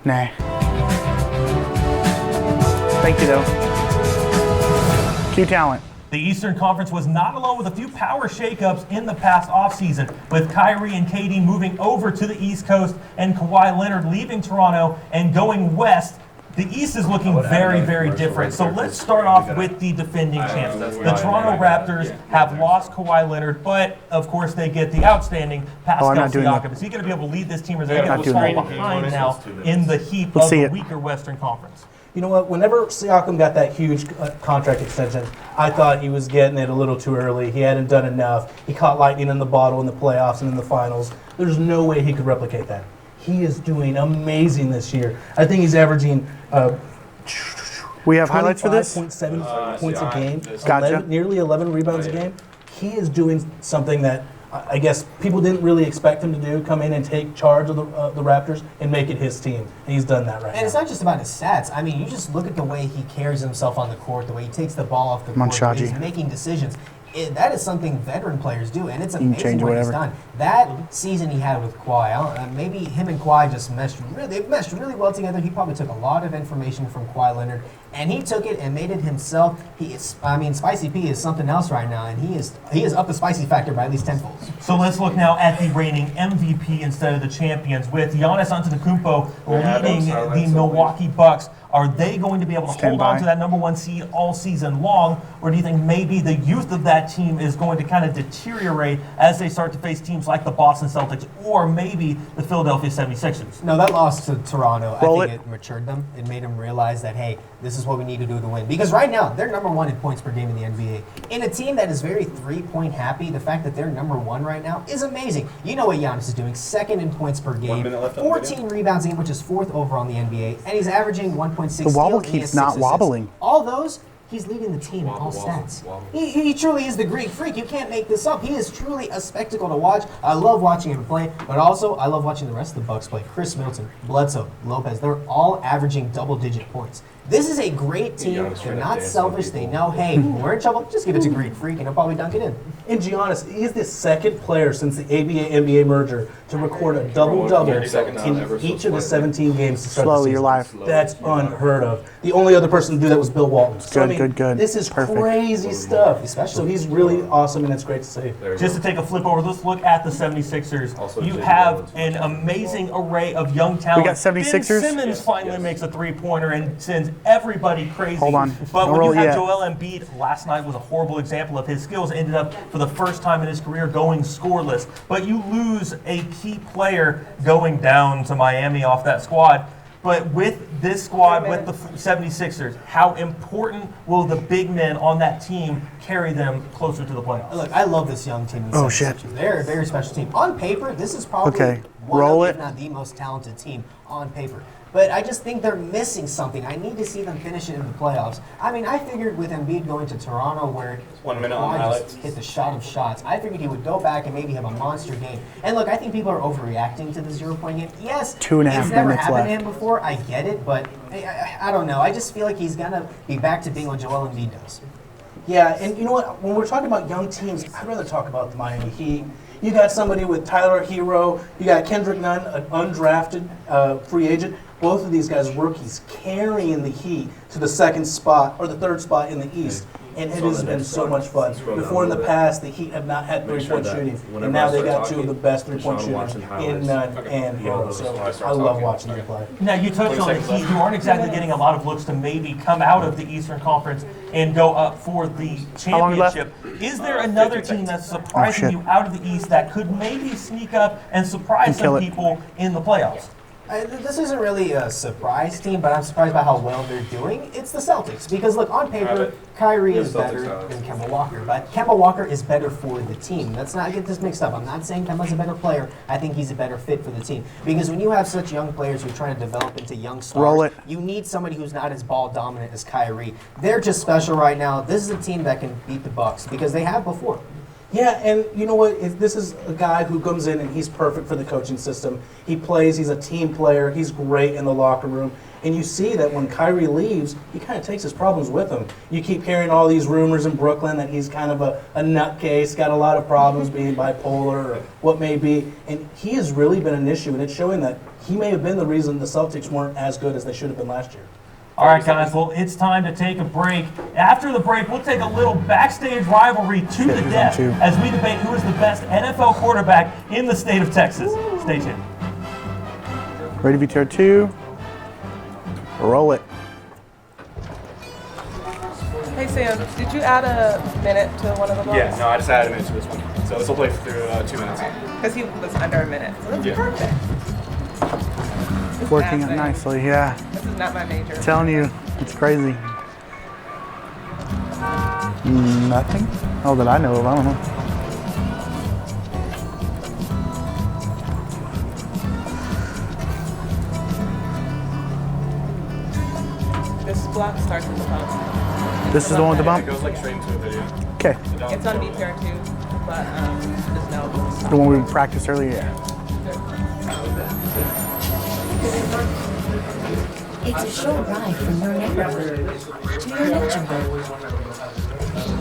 Nah. Thank you, though. Q talent. The Eastern Conference was not alone with a few power shakeups in the past offseason, with Kyrie and KD moving over to the East Coast and Kawhi Leonard leaving Toronto and going west. The East is looking very, very different. So let's start off with the defending champs. The Toronto Raptors have lost Kawhi Leonard, but of course they get the outstanding Pascal Siakam. Is he going to be able to lead this team, or is he going to fall behind now in the heap of the weaker Western Conference? You know what? Whenever Siakam got that huge contract extension, I thought he was getting it a little too early. He hadn't done enough. He caught lightning in the bottle in the playoffs and in the finals. There's no way he could replicate that. He is doing amazing this year. I think he's averaging we have highlights for this? 25.7 points a game, Gotcha. nearly 11 rebounds a game. He is doing something that I guess people didn't really expect him to do, come in and take charge of the Raptors and make it his team. And he's done that right now. And it's not just about his stats. I mean, you just look at the way he carries himself on the court, the way he takes the ball off the court, the way he's making decisions. That is something veteran players do, and it's amazing what he's done. That season he had with Kawhi, maybe him and Kawhi just meshed really well together. He probably took a lot of information from Kawhi Leonard, and he took it and made it himself. Spicy P is something else right now, and he is up the spicy factor by at least tenfold. So let's look now at the reigning MVP instead of the champions, with Giannis Antetokounmpo leading the Milwaukee Bucks. Are they going to be able to hold on to that #1 seed all season long, or do you think maybe the youth of that team is going to kind of deteriorate as they start to face teams like the Boston Celtics or maybe the Philadelphia 76ers? No, that loss to Toronto, I think it matured them. It made them realize that, hey, this is what we need to do to win. Because right now, they're #1 in points per game in the NBA. In a team that is very three-point happy, the fact that they're #1 right now is amazing. You know what Giannis is doing. Second in points per game, 14 rebounds a game, which is 4th overall in the NBA, and he's averaging 1.6 The wobble keeps not wobbling. All those, he's leading the team in all stats. He truly is the Greek freak. You can't make this up. He is truly a spectacle to watch. I love watching him play, but also I love watching the rest of the Bucks play. Chris Middleton, Bledsoe, Lopez, they're all averaging double-digit points. This is a great team. They're not selfish. They know, hey, we're in trouble. Just give it to Greek Freak, and he'll probably dunk it in. And Giannis, he's the second player since the ABA-NBA merger to record a double-double in each of the 17 games to start the season. Your life. That's unheard of. The only other person to do that was Bill Walton. So, Good. This is crazy stuff. So he's really awesome, and it's great to see. Just to take a flip over, let's look at the 76ers. You have an amazing array of young talent. We got 76ers? Ben Simmons finally makes a three-pointer and sends everybody crazy. Hold on. But when you have Joel Embiid, last night was a horrible example of his skills. Ended up, for the first time in his career, going scoreless. But you lose a key player going down to Miami off that squad. But with this squad, with the 76ers, how important will the big men on that team carry them closer to the playoffs? Look, I love this young team. Oh, shit. They're a very special team. On paper, this is probably one of, if not the most talented team on paper. But I just think they're missing something. I need to see them finish it in the playoffs. I mean, I figured with Embiid going to Toronto, where 1 minute on Kawhi highlights, just hit the shot of shots, I figured he would go back and maybe have a monster game. And look, I think people are overreacting to the 0-point game. Yes, 2.5 minutes it's never happened left. to him before. I get it, but I don't know. I just feel like he's gonna be back to being what Joel Embiid does. Yeah, and you know what? When we're talking about young teams, I'd rather talk about the Miami Heat. You got somebody with Tyler Hero. You got Kendrick Nunn, an undrafted free agent. Both of these guys are rookies carrying the Heat to the second spot or the third spot in the East. And it has been so much fun. Before in the past, the Heat have not had three-point shooting, and now they got two of the best three-point shooters in Nunn and Hero. So I love watching them play. Now, you touched on the Heat, who aren't exactly getting a lot of looks to maybe come out of the Eastern Conference and go up for the championship. Is there another team that's surprising you out of the East that could maybe sneak up and surprise some people in the playoffs? This isn't really a surprise team, but I'm surprised by how well they're doing. It's the Celtics. Because, look, on paper, Kyrie is better than Kemba Walker. But Kemba Walker is better for the team. Let's not get this mixed up. I'm not saying Kemba's a better player. I think he's a better fit for the team. Because when you have such young players who are trying to develop into young stars, you need somebody who's not as ball dominant as Kyrie. They're just special right now. This is a team that can beat the Bucks because they have before. Yeah, and you know what? This is a guy who comes in and he's perfect for the coaching system. He plays, he's a team player, he's great in the locker room, And you see that when Kyrie leaves, he kind of takes his problems with him. You keep hearing all these rumors in Brooklyn that he's kind of a nutcase, got a lot of problems being bipolar or what may be. And he has really been an issue, and it's showing that he may have been the reason the Celtics weren't as good as they should have been last year. All right, guys, well, it's time to take a break. After the break, we'll take a little backstage rivalry to the death as we debate who is the best NFL quarterback in the state of Texas. Stay tuned. Ready VTR 2. Roll it. Hey Sam, did you add a minute to one of the blocks? Yeah, no, I just added a minute to this one. So this will play through 2 minutes. Because he was under a minute. So that's perfect. Working out nicely, yeah. This is not my major. Telling you, it's crazy. Nothing? Oh, that I know of, I don't know. This block starts with the bump. This is the one with the bump? It goes like straight into a video. Okay. It's on BTR too, but there's no. The one we practiced earlier, yeah. It's a short ride from your neighborhood to your neighborhood.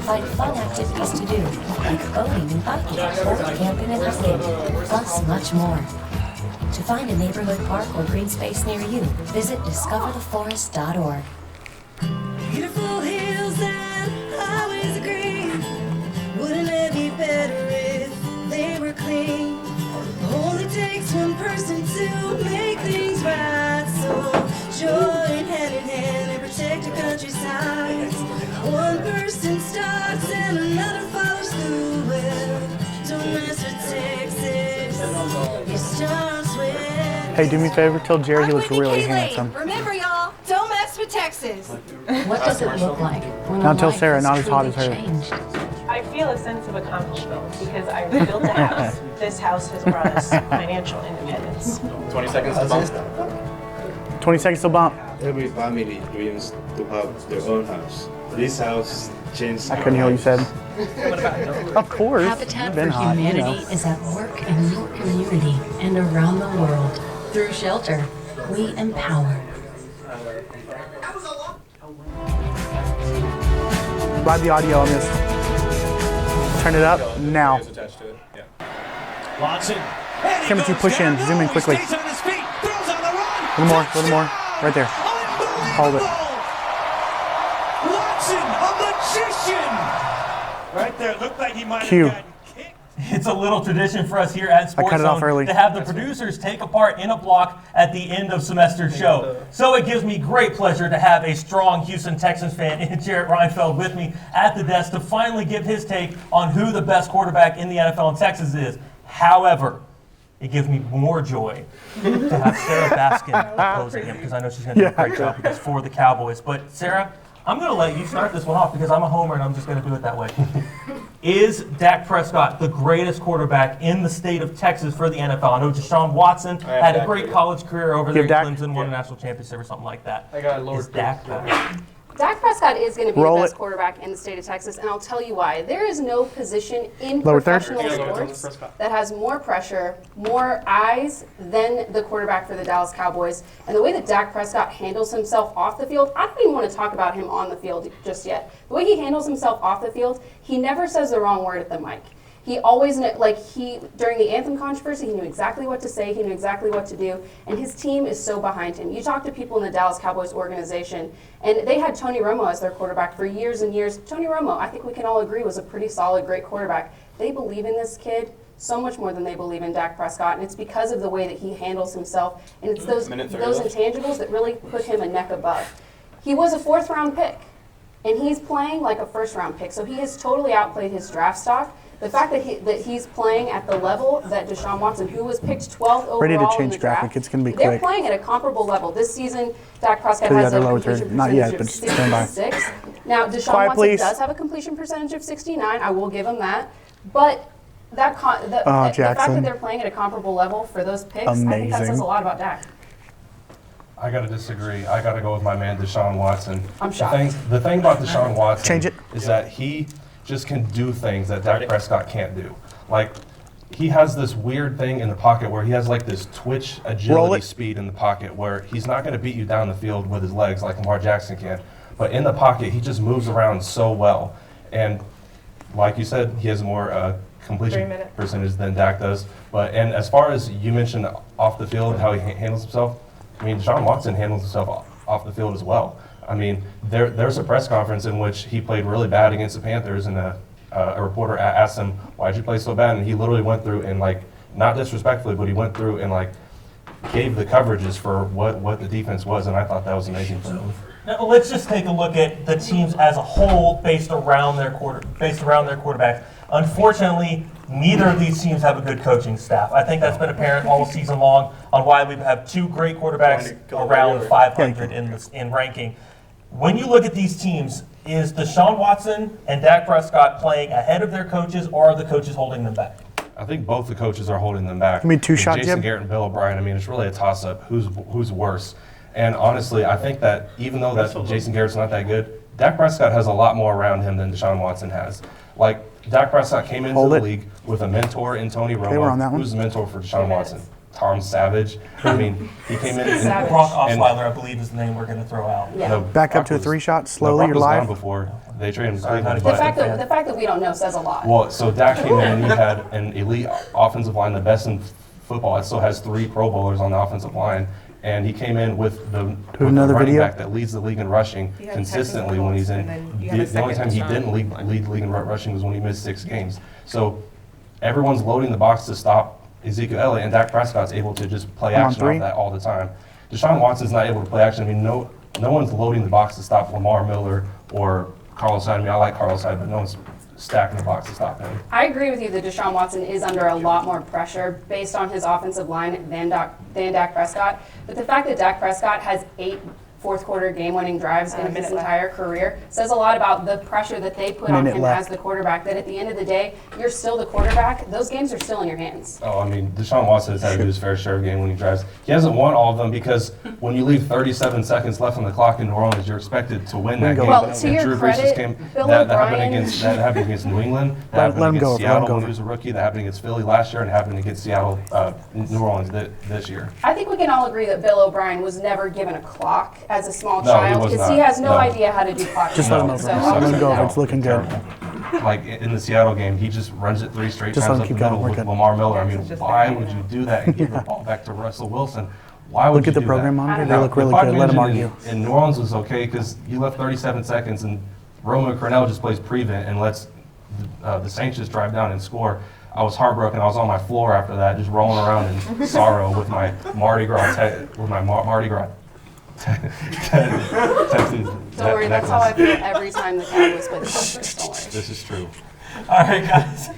Find fun activities to do, like boating and biking, or camping and hiking, plus much more. To find a neighborhood park or green space near you, visit discovertheforest.org. Beautiful hills and highways of green. Wouldn't it be better if they were clean? Only takes one person to make things right. So join hand in hand and protect our countryside. One person starts and another follows through. Well, don't mess with Texas. It starts with. Hey, do me a favor, tell Jerry he looks really handsome. Remember, y'all, don't mess with Texas. What does it look like when Now a tell life Sarah, is not as hot as truly her. changed? I feel a sense of accomplishment because I built a house. This house has brought us financial independence. 20 seconds to bump. 20 seconds to bump. Every family dreams to have their own house. This house changed. I couldn't hear what you said. Of course. Habitat You've for been hot, you Humanity know. is at work in your community and around the world. Through shelter, we empower. Ride the audio on this. Turn it up now. Watson. Camera 2, push in. Zoom in quickly. A little more, right there. Hold it. Watson, a magician! Right there, looked like he might Cue. have gotten It's a little tradition for us here at Sports cut it off Zone early. to have the producers take a part in a block at the end of semester show. So it gives me great pleasure to have a strong Houston Texans fan in Jarrett Reinfeld with me at the desk to finally give his take on who the best quarterback in the NFL in Texas is. However, it gives me more joy to have Sarah Baskin opposing him because I know she's going to do a great job because for the Cowboys. But Sarah, I'm going to let you start this one off because I'm a homer and I'm just going to do it that way. Is Dak Prescott the greatest quarterback in the state of Texas for the NFL? I know Deshaun Watson had a great college career over there. Clemson won a national championship or something like that. Is Dak better? Dak Prescott is going to be Roll the best it. quarterback in the state of Texas, and I'll tell you why. There is no position in Lower third. professional sports that has more pressure, more eyes than the quarterback for the Dallas Cowboys. And the way that Dak Prescott handles himself off the field, I don't even want to talk about him on the field just yet. The way he handles himself off the field, he never says the wrong word at the mic. He always, during the anthem controversy, he knew exactly what to say, he knew exactly what to do, and his team is so behind him. You talk to people in the Dallas Cowboys organization, and they had Tony Romo as their quarterback for years and years. Tony Romo, I think we can all agree, was a pretty solid, great quarterback. They believe in this kid so much more than they believe in Dak Prescott, and it's because of the way that he handles himself, and it's those intangibles that really put him a neck above. He was a fourth-round pick, and he's playing like a first-round pick, so he has totally outplayed his draft stock. The fact that he's playing at the level that Deshaun Watson, who was picked 12th overall Ready to in change the draft, graphic. It's going to be they're quick. playing at a comparable level. This season, Dak Prescott To the has a other lower completion third. Not yet, percentage but of stand by. 66. Now, Deshaun Quiet, Watson please. does have a completion percentage of 69. I will give him that. But the fact that Jackson. they're playing at a comparable level for those picks, I think that Amazing. says a lot about Dak. I got to disagree. I got to go with my man, Deshaun Watson. I'm shocked. The thing about Deshaun Watson Change it. is that he just can do things that Dak Prescott can't do. Like, he has this weird thing in the pocket where he has like this twitch agility speed in the pocket where he's not going to beat you down the field with his legs like Lamar Jackson can. But in the pocket, he just moves around so well. And like you said, he has more completion percentage than Dak does. And as far as you mentioned off the field, how he handles himself, I mean, Deshaun Watson handles himself off the field as well. I mean, there's a press conference in which he played really bad against the Panthers, and a reporter asked him, "Why'd you play so bad?" And he literally went through and, like, not disrespectfully, but he went through and, like, gave the coverages for what the defense was, and I thought that was amazing for him. Now, let's just take a look at the teams as a whole based around their quarterbacks. Unfortunately, neither of these teams have a good coaching staff. I think that's been apparent all season long on why we have two great quarterbacks around 500 in ranking. When you look at these teams, is Deshaun Watson and Dak Prescott playing ahead of their coaches, or are the coaches holding them back? I think both the coaches are holding them back. I mean, two-shot Jason Jim? Garrett and Bill O'Brien, I mean, it's really a toss-up. Who's worse? And honestly, I think that even though that Jason Garrett's not that good, Dak Prescott has a lot more around him than Deshaun Watson has. Like, Dak Prescott came into the league with a mentor in Tony Romo. Who's the mentor for Deshaun Watson? Tom Savage. I mean, he came in and Brock Osweiler, I believe, is the name we're going to throw out. Yeah. Back up to a 3-shot slowly. You're Brock was live. gone before they traded him to Cleveland. The fact that we don't know says a lot. Well, so Dak came in and he had an elite offensive line, the best in football. It still has 3 Pro Bowlers on the offensive line. And he came in with the running back that leads the league in rushing consistently when he's in. The only time he didn't lead the league in rushing was when he missed 6 games. So everyone's loading the box to stop Ezekiel Elliott, and Dak Prescott's able to just play action off that all the time. Deshaun Watson's not able to play action. I mean, no one's loading the box to stop Lamar Miller or Carlos Hyde. I mean, I like Carlos Hyde, but no one's stacking the box to stop him. I agree with you that Deshaun Watson is under a lot more pressure based on his offensive line than Dak Prescott. But the fact that Dak Prescott has 8 fourth-quarter game-winning drives in his entire career says a lot about the pressure that they put on him as the quarterback, that at the end of the day, you're still the quarterback. Those games are still in your hands. Oh, I mean, Deshaun Watson has had to do his fair share of game-winning drives. He hasn't won all of them because when you leave 37 seconds left on the clock in New Orleans, you're expected to win that game. Well, to your credit, Bill that O'Brien... That happened against New England. That happened against Seattle when he was a rookie. That happened against Philly last year, and happened against Seattle, New Orleans this year. I think we can all agree that Bill O'Brien was never given a clock as a small child because he has no idea how to do clock. Just let him over. Let him go over. It's looking good. Like in the Seattle game, he just runs it 3 straight Just times let up him the keep middle going. with Lamar Miller. I mean, why would you do that and give the ball back to Russell Wilson? Why would Look you at the do program that? monitor. They look really good. Let him argue. In New Orleans was okay because you left 37 seconds and Roman Cornell just plays prevent and lets the Saints just drive down and score. I was heartbroken. I was on my floor after that, just rolling around in sorrow with my Mardi Gras Don't worry, that's how I feel every time the Cowboys play the Patriots. This is true. All right, guys.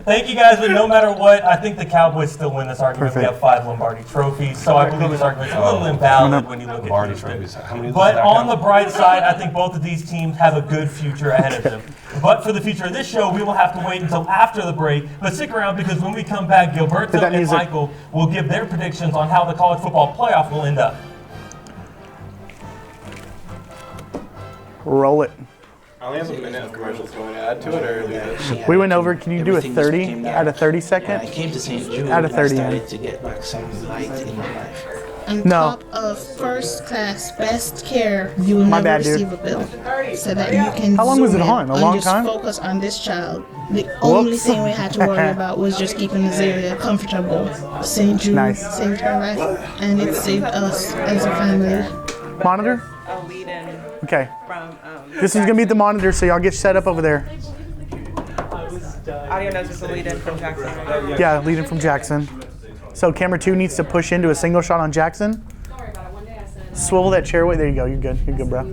Thank you, guys. But no matter what, I think the Cowboys still win this argument. We have 5 Lombardi trophies, so I believe this argument is a little invalid when you look at Lombardi trophies. But on the bright side, I think both of these teams have a good future ahead of them. But for the future of this show, we will have to wait until after the break. But stick around because when we come back, Gilberto and Michael will give their predictions on how the college football playoff will end up. Roll it. I only have a minute of commercials. Do you want to add to it or leave it? We went over. Can you do a 30 out of 30 second? I came to St. Jude. Out of 30 I started to get like some light in my life. On top of first class best care, you will never receive a bill. So that you can How long was it on? A long just time? Focus on this child. The only thing we had to worry about was just keeping Azalea comfortable. St. Jude saved her life, and it saved us as a family. Monitor? A lead-in. Okay. From, This is going to be the monitor, so y'all get set up over there. Audio notes is a lead-in from Jackson. Yeah, leading from Jackson. So camera 2 needs to push into a single shot on Jackson. Swivel that chair away. There you go. You're good. You're good, bro.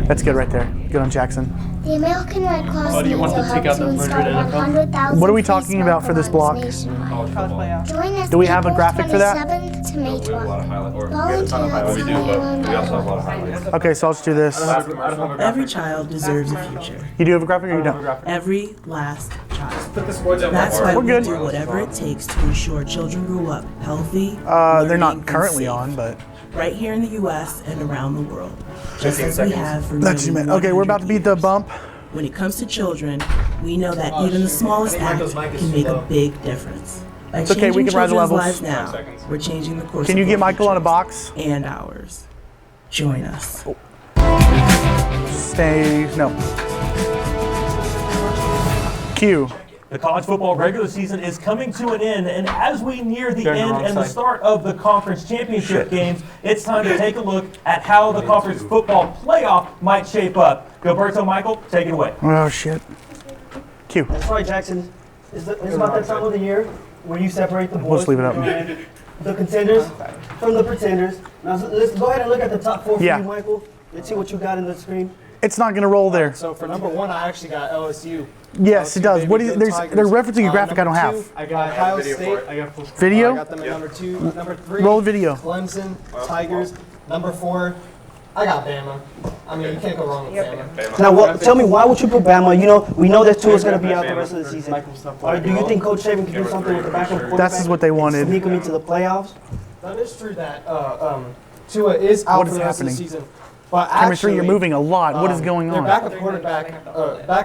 That's good right there. Good on Jackson. The American Red Cross needs your help to install 100,000 What are we talking about for this block? Join us Do we have a April graphic for that? 27th to May 12th. Volunteer Okay, so I'll just do this. Every child deserves a future. You do have a graphic or you don't? Every last child. That's why we do whatever it takes to ensure children grow up healthy. They're not currently on, but. Right here in the U.S. and around the world. Just as we have for That's what you meant. Okay, we're about to beat the bump. When it comes to children, we know that even the smallest act can make a big difference. By It's okay, we changing can ride the children's levels. lives now, we're changing the course Can you of get their Michael on a futures box? and ours. Join us. Stay, no. Q. The college football regular season is coming to an end, and as we near the end and the start of the conference championship games, it's time to take a look at how the conference football playoff might shape up. Gilberto, Michael, take it away. Oh, shit. Q. That's right, Jackson. It's about that time of the year where you separate the boys Let's leave it up. from the contenders from the pretenders. Now, let's go ahead and look at the top four for Yeah. you, Michael. Let's see what you got in the screen. It's not going to roll there. So for number one, I actually got LSU. Yes, it does. What is, they're referencing a graphic I don't have. Two, I got Ohio State. I got Video? I got them at number 2. Number 3, Roll video. Clemson, Tigers. Number 4, I got Bama. I mean, you can't go wrong with Bama. Now, tell me, why would you put Bama? You know, we know that Tua is going to be out the rest of the season. Or do you think Coach Saban can do something with the backup quarterback? That's what they wanted. Sneak him into the playoffs? That is true that Tua is out What for is the rest of happening? the season. But Chemistry, actually, you're moving a lot. What is going their on? backup quarterback,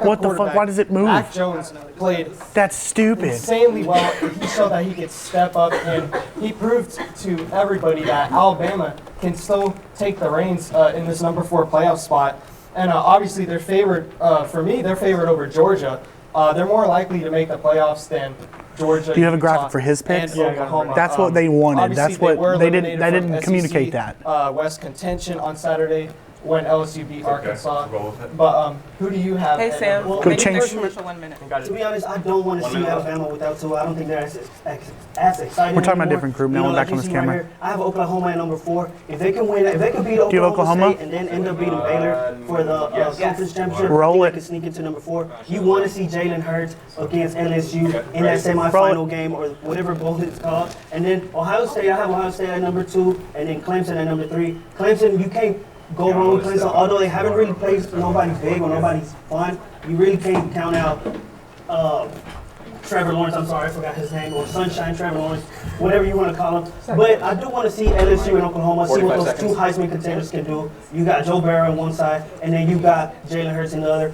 What the fuck? Why does it move? Mac Jones played That's stupid. insanely well. He showed that he could step up, and he proved to everybody that Alabama can still take the reins in this number 4 playoff spot. And obviously, they're favored. For me, they're favored over Georgia. They're more likely to make the playoffs than Georgia. Do you have a Utah, graphic for his picks? and Oklahoma. That's what they wanted. Obviously, That's what were they didn't. eliminated They from didn't SEC, communicate that. West contention on Saturday when LSU beat Arkansas. But who do you have? Hey, Sam. Well, Could Make change- your commercial 1 minute. To be honest, I don't want to see Alabama without Tua. I don't think they're as exciting. We're talking about anymore. different group now. You know, We're back like on you this see right camera. here, I have Oklahoma at number 4. If they can win, if they can beat Do you have Oklahoma Oklahoma? State and then end up beating Baylor for the conference championship, Roll I it. think they can sneak into number 4. You want to see Jalen Hurts against LSU in that Roll semifinal game or whatever bowl it's called. And then Ohio State, I have Ohio State at number 2, and then Clemson at number 3. Clemson, you can't go wrong with Clemson, although they haven't really played nobody big or nobody's fun. You really can't count out Trevor Lawrence, I'm sorry, I forgot his name, or Sunshine Trevor Lawrence, whatever you want to call him. But I do want to see LSU and Oklahoma, see what those 2 Heisman contenders can do. You got Joe Burrow on one side, and then you got Jalen Hurts on the other.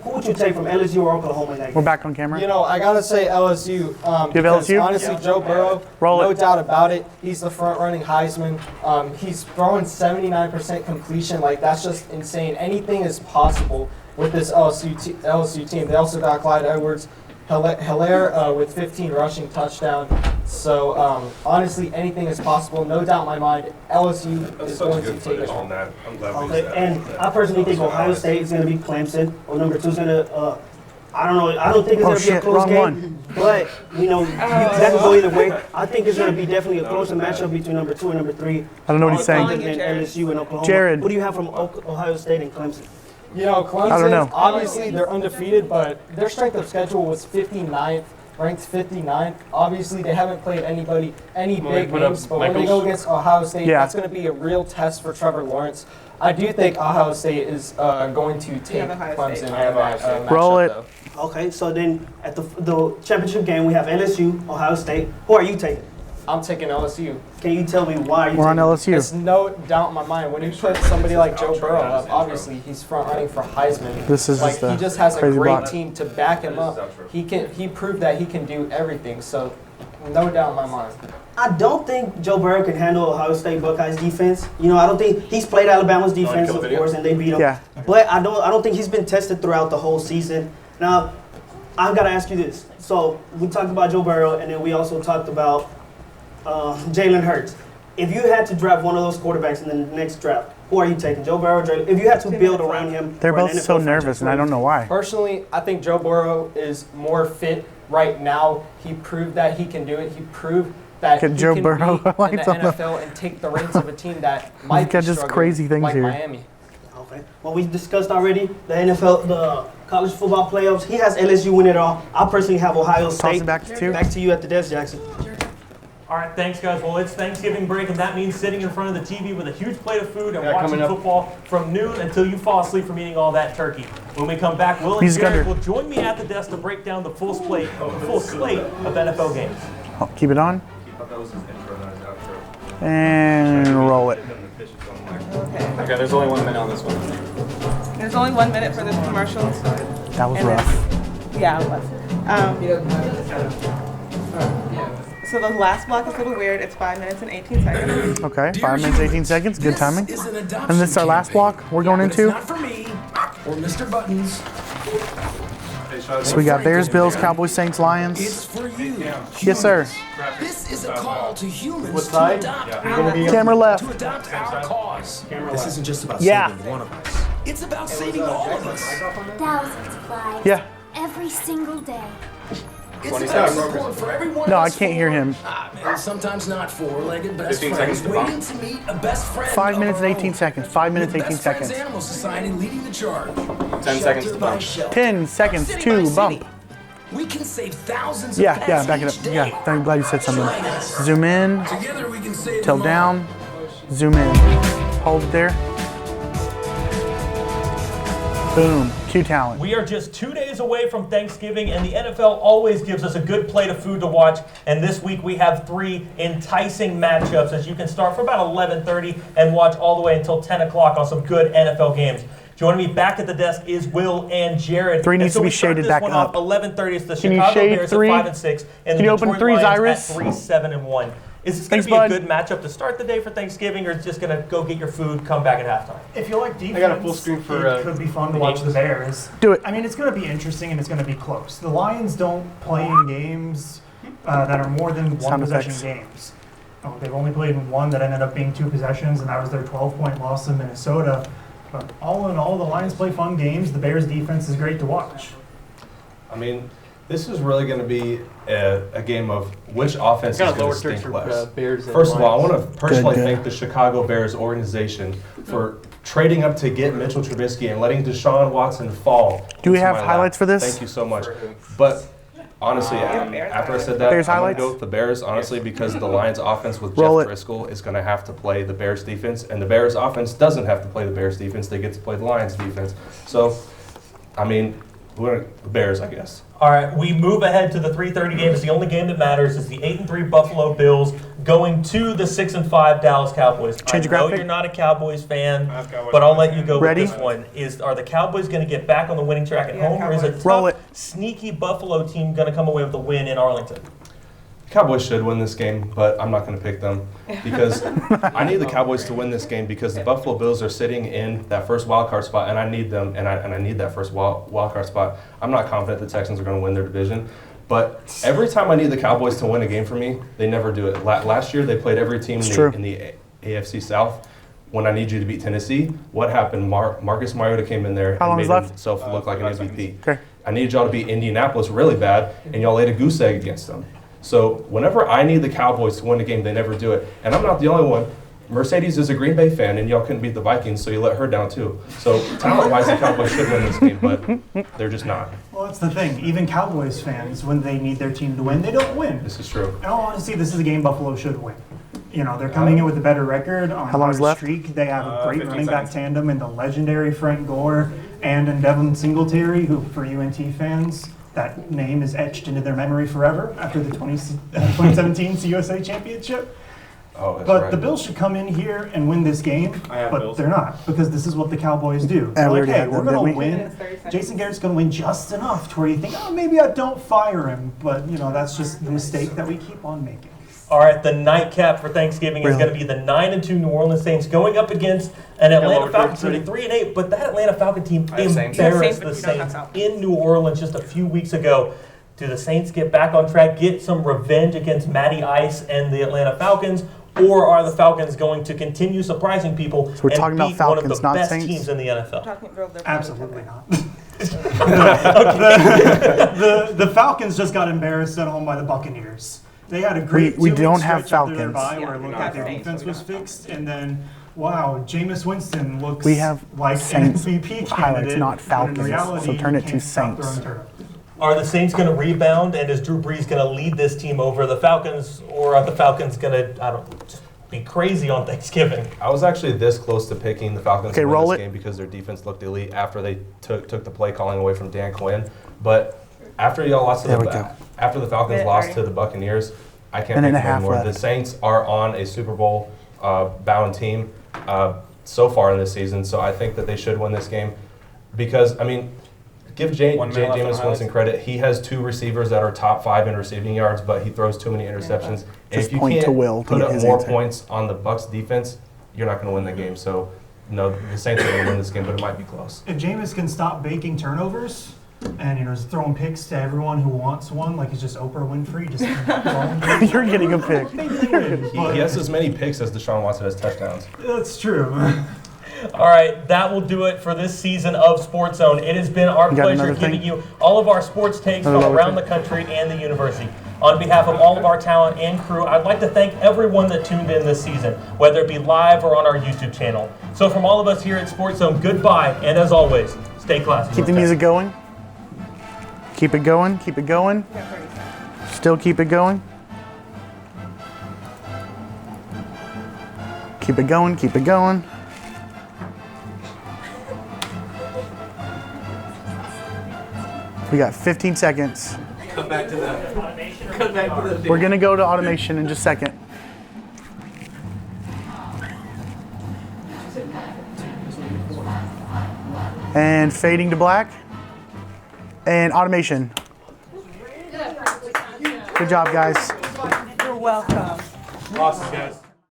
Who would you take from LSU or Oklahoma in that game? We're back on camera. You know, I gotta say LSU. Because LSU? Honestly, Joe Burrow, Roll no it. doubt about it. He's the front-running Heisman. He's throwing 79% completion. Like, that's just insane. Anything is possible with this LSU team. They also got Clyde Edwards Hilaire with 15 rushing touchdowns. So honestly, anything is possible. No doubt in my mind, LSU is going to take it home. Okay, and I personally think Ohio State is going to be Clemson, or number 2 is going to, I don't know, I don't think it's going to be a close wrong game, one. but, you know, that can go either way. I think it's going to be definitely a closer matchup between number 2 and number 3. I don't know what he's saying. Than LSU and Oklahoma. Jared. What do you have from Ohio State and Clemson? You know, Clemson, I don't know. obviously they're undefeated, but their strength of schedule was 59th, ranked 59th. Obviously, they haven't played any big games, but when they go against Ohio State, that's going to be a real test for Trevor Lawrence. I do think Ohio State is going to take Clemson in that matchup. Roll it. Though. Okay, so then at the championship game, we have LSU, Ohio State. Who are you taking? I'm taking LSU. Can you tell me why you We're on LSU. There's no doubt in my mind. When you put somebody like Joe Burrow up, obviously he's front running for Heisman. This is like just he just has a crazy great block. team to back him up. He proved that he can do everything. So no doubt in my mind. I don't think Joe Burrow can handle Ohio State Buckeyes defense. You know, I don't think he's played Alabama's defense, of course, and they beat him. Yeah. But I don't think he's been tested throughout the whole season. Now, I've got to ask you this. So we talked about Joe Burrow, and then we also talked about Jalen Hurts. If you had to draft one of those quarterbacks in the next draft, who are you taking, Joe Burrow or Jalen? If you had to build around him, They're for an both NFL so franchise, nervous, and I don't know why. Personally, I think Joe Burrow is more fit right now. He proved that he can do it. He proved that Get he Joe can Burrow be in the lights on the- NFL and take the reins of a team that might got be just struggling, crazy things like here. Miami. Okay. Well, we discussed already the NFL, the college football playoffs. He has LSU win it all. I personally have Ohio State. Toss it back to 2. Back to you at the desk, Jackson. All right, thanks, guys. Well, it's Thanksgiving break, and that means sitting in front of the TV with a huge plate of food and watching football from noon until you fall asleep from eating all that turkey. When we come back, Will and Jared will join me at the desk to break down the full slate of NFL games. Oh, keep it on. And roll it. Okay, there's only 1 minute on this one. There's only 1 minute for this commercial. So. That was And rough. Yeah, it was. So the last block is a little weird. It's 5 minutes and 18 seconds. Okay, 5 minutes, 18 seconds. Good timing. And this is our last block we're going into. Not for me or Mr. Buttons. So we got Bears, Bills, Cowboys, Saints, Lions. It's for you. Yes, sir. This is a call to humans What side? to adopt Camera left. To adopt our cause. This isn't just about Yeah. saving one of us. It's about saving all of us. Thousands of lives. Yeah. Every single day. It's about support for everyone. No, I else can't hear him. And sometimes not four-legged best 15 friends seconds to waiting to meet a best friend. 5 minutes and of our 18 own. seconds. 5 minutes, With 18 Best Friends seconds. Animal Society leading the charge. 10 seconds to bump. 10 seconds to bump. We can save thousands Yeah, of yeah, pets back it each up. day. Yeah, I'm glad you said something. Zoom in, Together we can save tilt them all. down, zoom in. Hold it there. Boom, Q talent. We are just 2 days away from Thanksgiving, and the NFL always gives us a good plate of food to watch. And this week we have 3 enticing matchups, as you can start for about 11:30 and watch all the way until 10 o'clock on some good NFL games. Joining me back at the desk is Will and Jared. 3 And needs so to be we start shaded this back one up. Off 11:30 is the Can you Chicago shade Bears 3? at 5 and 6, and Can the you open Detroit 3s, Lions Iris? at 3, 7 and 1. Is this going Thanks, to be bud. a good matchup to start the day for Thanksgiving, or is just going to go get your food, come back at halftime? If you like defense, I got a full screen for, it could be fun to watch the Bears. Do it. I mean, it's going to be interesting and it's going to be close. The Lions don't play in games that are more than one Sound possession effects. games. They've only played in one that ended up being 2 possessions, and that was their 12-point loss in Minnesota. But all in all, the Lions play fun games. The Bears' defense is great to watch. I mean, this is really going to be a game of which offense is Got a going lower to stink for, less. Bears and First of all, I Lions. want to personally Good. thank the Chicago Bears organization for trading up to get Mitchell Trubisky and letting Deshaun Watson fall. Do we into have my lap. highlights for this? Thank you so much. But honestly, after I said that, Bears I'm going highlights? to go with the Bears, honestly, because the Lions offense with Roll Jeff it. Driscoll is going to have to play the Bears defense, and the Bears offense doesn't have to play the Bears defense. They get to play the Lions defense. So, I mean, we're the Bears, I guess. All right, we move ahead to the 3:30 game. It's the only game that matters. It's the 8-3 Buffalo Bills going to the 6-5 Dallas Cowboys. Change I your know graphic. you're not a Cowboys fan, but I'll let you go Ready? with this one. Are the Cowboys going to get back on the winning track at home, or is a Roll tough, sneaky Buffalo team going to come away with a win in Arlington? Cowboys should win this game, but I'm not going to pick them because I need the Cowboys to win this game because the Buffalo Bills are sitting in that first wild card spot, and I need them, and I need that first wild card spot. I'm not confident the Texans are going to win their division, but every time I need the Cowboys to win a game for me, they never do it. Last year, they played every team in the AFC South. When I need you to beat Tennessee, what happened? Marcus Mariota came in there How long and is made left? himself look like an MVP. Okay. I needed y'all to beat Indianapolis really bad, and y'all laid a goose egg against them. So whenever I need the Cowboys to win a game, they never do it. And I'm not the only one. Mercedes is a Green Bay fan, and y'all couldn't beat the Vikings, so you let her down too. So talent-wise, the Cowboys should win this game, but they're just not. Well, that's the thing. Even Cowboys fans, when they need their team to win, they don't win. This is true. In all honesty, this is a game Buffalo should win. You know, they're coming in with a better record on How long is a left? streak. They have a great 15 running back seconds. tandem in the legendary Frank Gore and in Devin Singletary, who for UNT fans, that name is etched into their memory forever after the 2017 CUSA Championship. Oh, that's But right. the Bills should come in here and win this game, I have but Bills. they're not, because this is what the Cowboys do. And They're we like, already hey, had we're them, going didn't to we? win. Jason Garrett's going to win just enough to where you think, oh, maybe I don't fire him. But, you know, that's just the mistake that we keep on making. All right, the nightcap for Thanksgiving is going to be the 9-2 New Orleans Saints going up against an Atlanta Falcons team at 3-8. But that Atlanta Falcon team I have Saints. embarrassed Yeah, the Saints, but you don't Saints have in New Orleans just a few weeks ago. Do the Saints get back on track, get some revenge against Matty Ice and the Atlanta Falcons, or are the Falcons going to continue surprising people So we're and talking about beat one of Falcons, the not best Saints? teams in the NFL? Absolutely not. The Falcons just got embarrassed at home by the Buccaneers. They had a great We 2-week don't have stretch after their Falcons. bye where it looked like their defense was fixed, and then wow, Jameis Winston looks We have like Saints an MVP highlights, candidate, not when in Falcons. reality, So turn he it to can't stop Saints. throwing turnovers. Are the Saints going to rebound, and is Drew Brees going to lead this team over the Falcons, or are the Falcons going to, I don't know, just be crazy on Thanksgiving? I was actually this close to picking the Falcons Okay, to win roll this it. game because their defense looked elite after they took the play calling away from Dan Quinn. But after y'all lost to There we go. after the Falcons Minute lost 30. to the Buccaneers, I can't Minute pick and a them half anymore. left. The Saints are on a Super Bowl bound team so far in this season, so I think that they should win this game. because, I mean, give Jameis left on Winston highlights. credit. He has 2 receivers that are top 5 in receiving yards, but he throws too many interceptions. And Just if you point can't to Will to put get up his more answer. points on the Bucs defense, you're not going to win the game. So, no, the Saints are going to win this game, but it might be close. If Jameis can stop baking turnovers and just throwing picks to everyone who wants one, like he's just Oprah Winfrey, just You're getting a pick. He has as many picks as Deshaun Watson has touchdowns. That's true. All right, that will do it for this season of Sports Zone. It has been our You got pleasure another giving thing? you all of our sports takes Another from lower around thing? the country and the university. On behalf of all of our talent and crew, I'd like to thank everyone that tuned in this season, whether it be live or on our YouTube channel. So from all of us here at Sports Zone, goodbye, and as always, stay classy. Keep the music going. Keep it going. Keep it going. Still keep it going. Keep it going. Keep it going. We got 15 seconds. Come back to that. Come back to the We're going to go to automation in just a second. And fading to black. And automation. Good job, guys. You're welcome. Awesome, guys.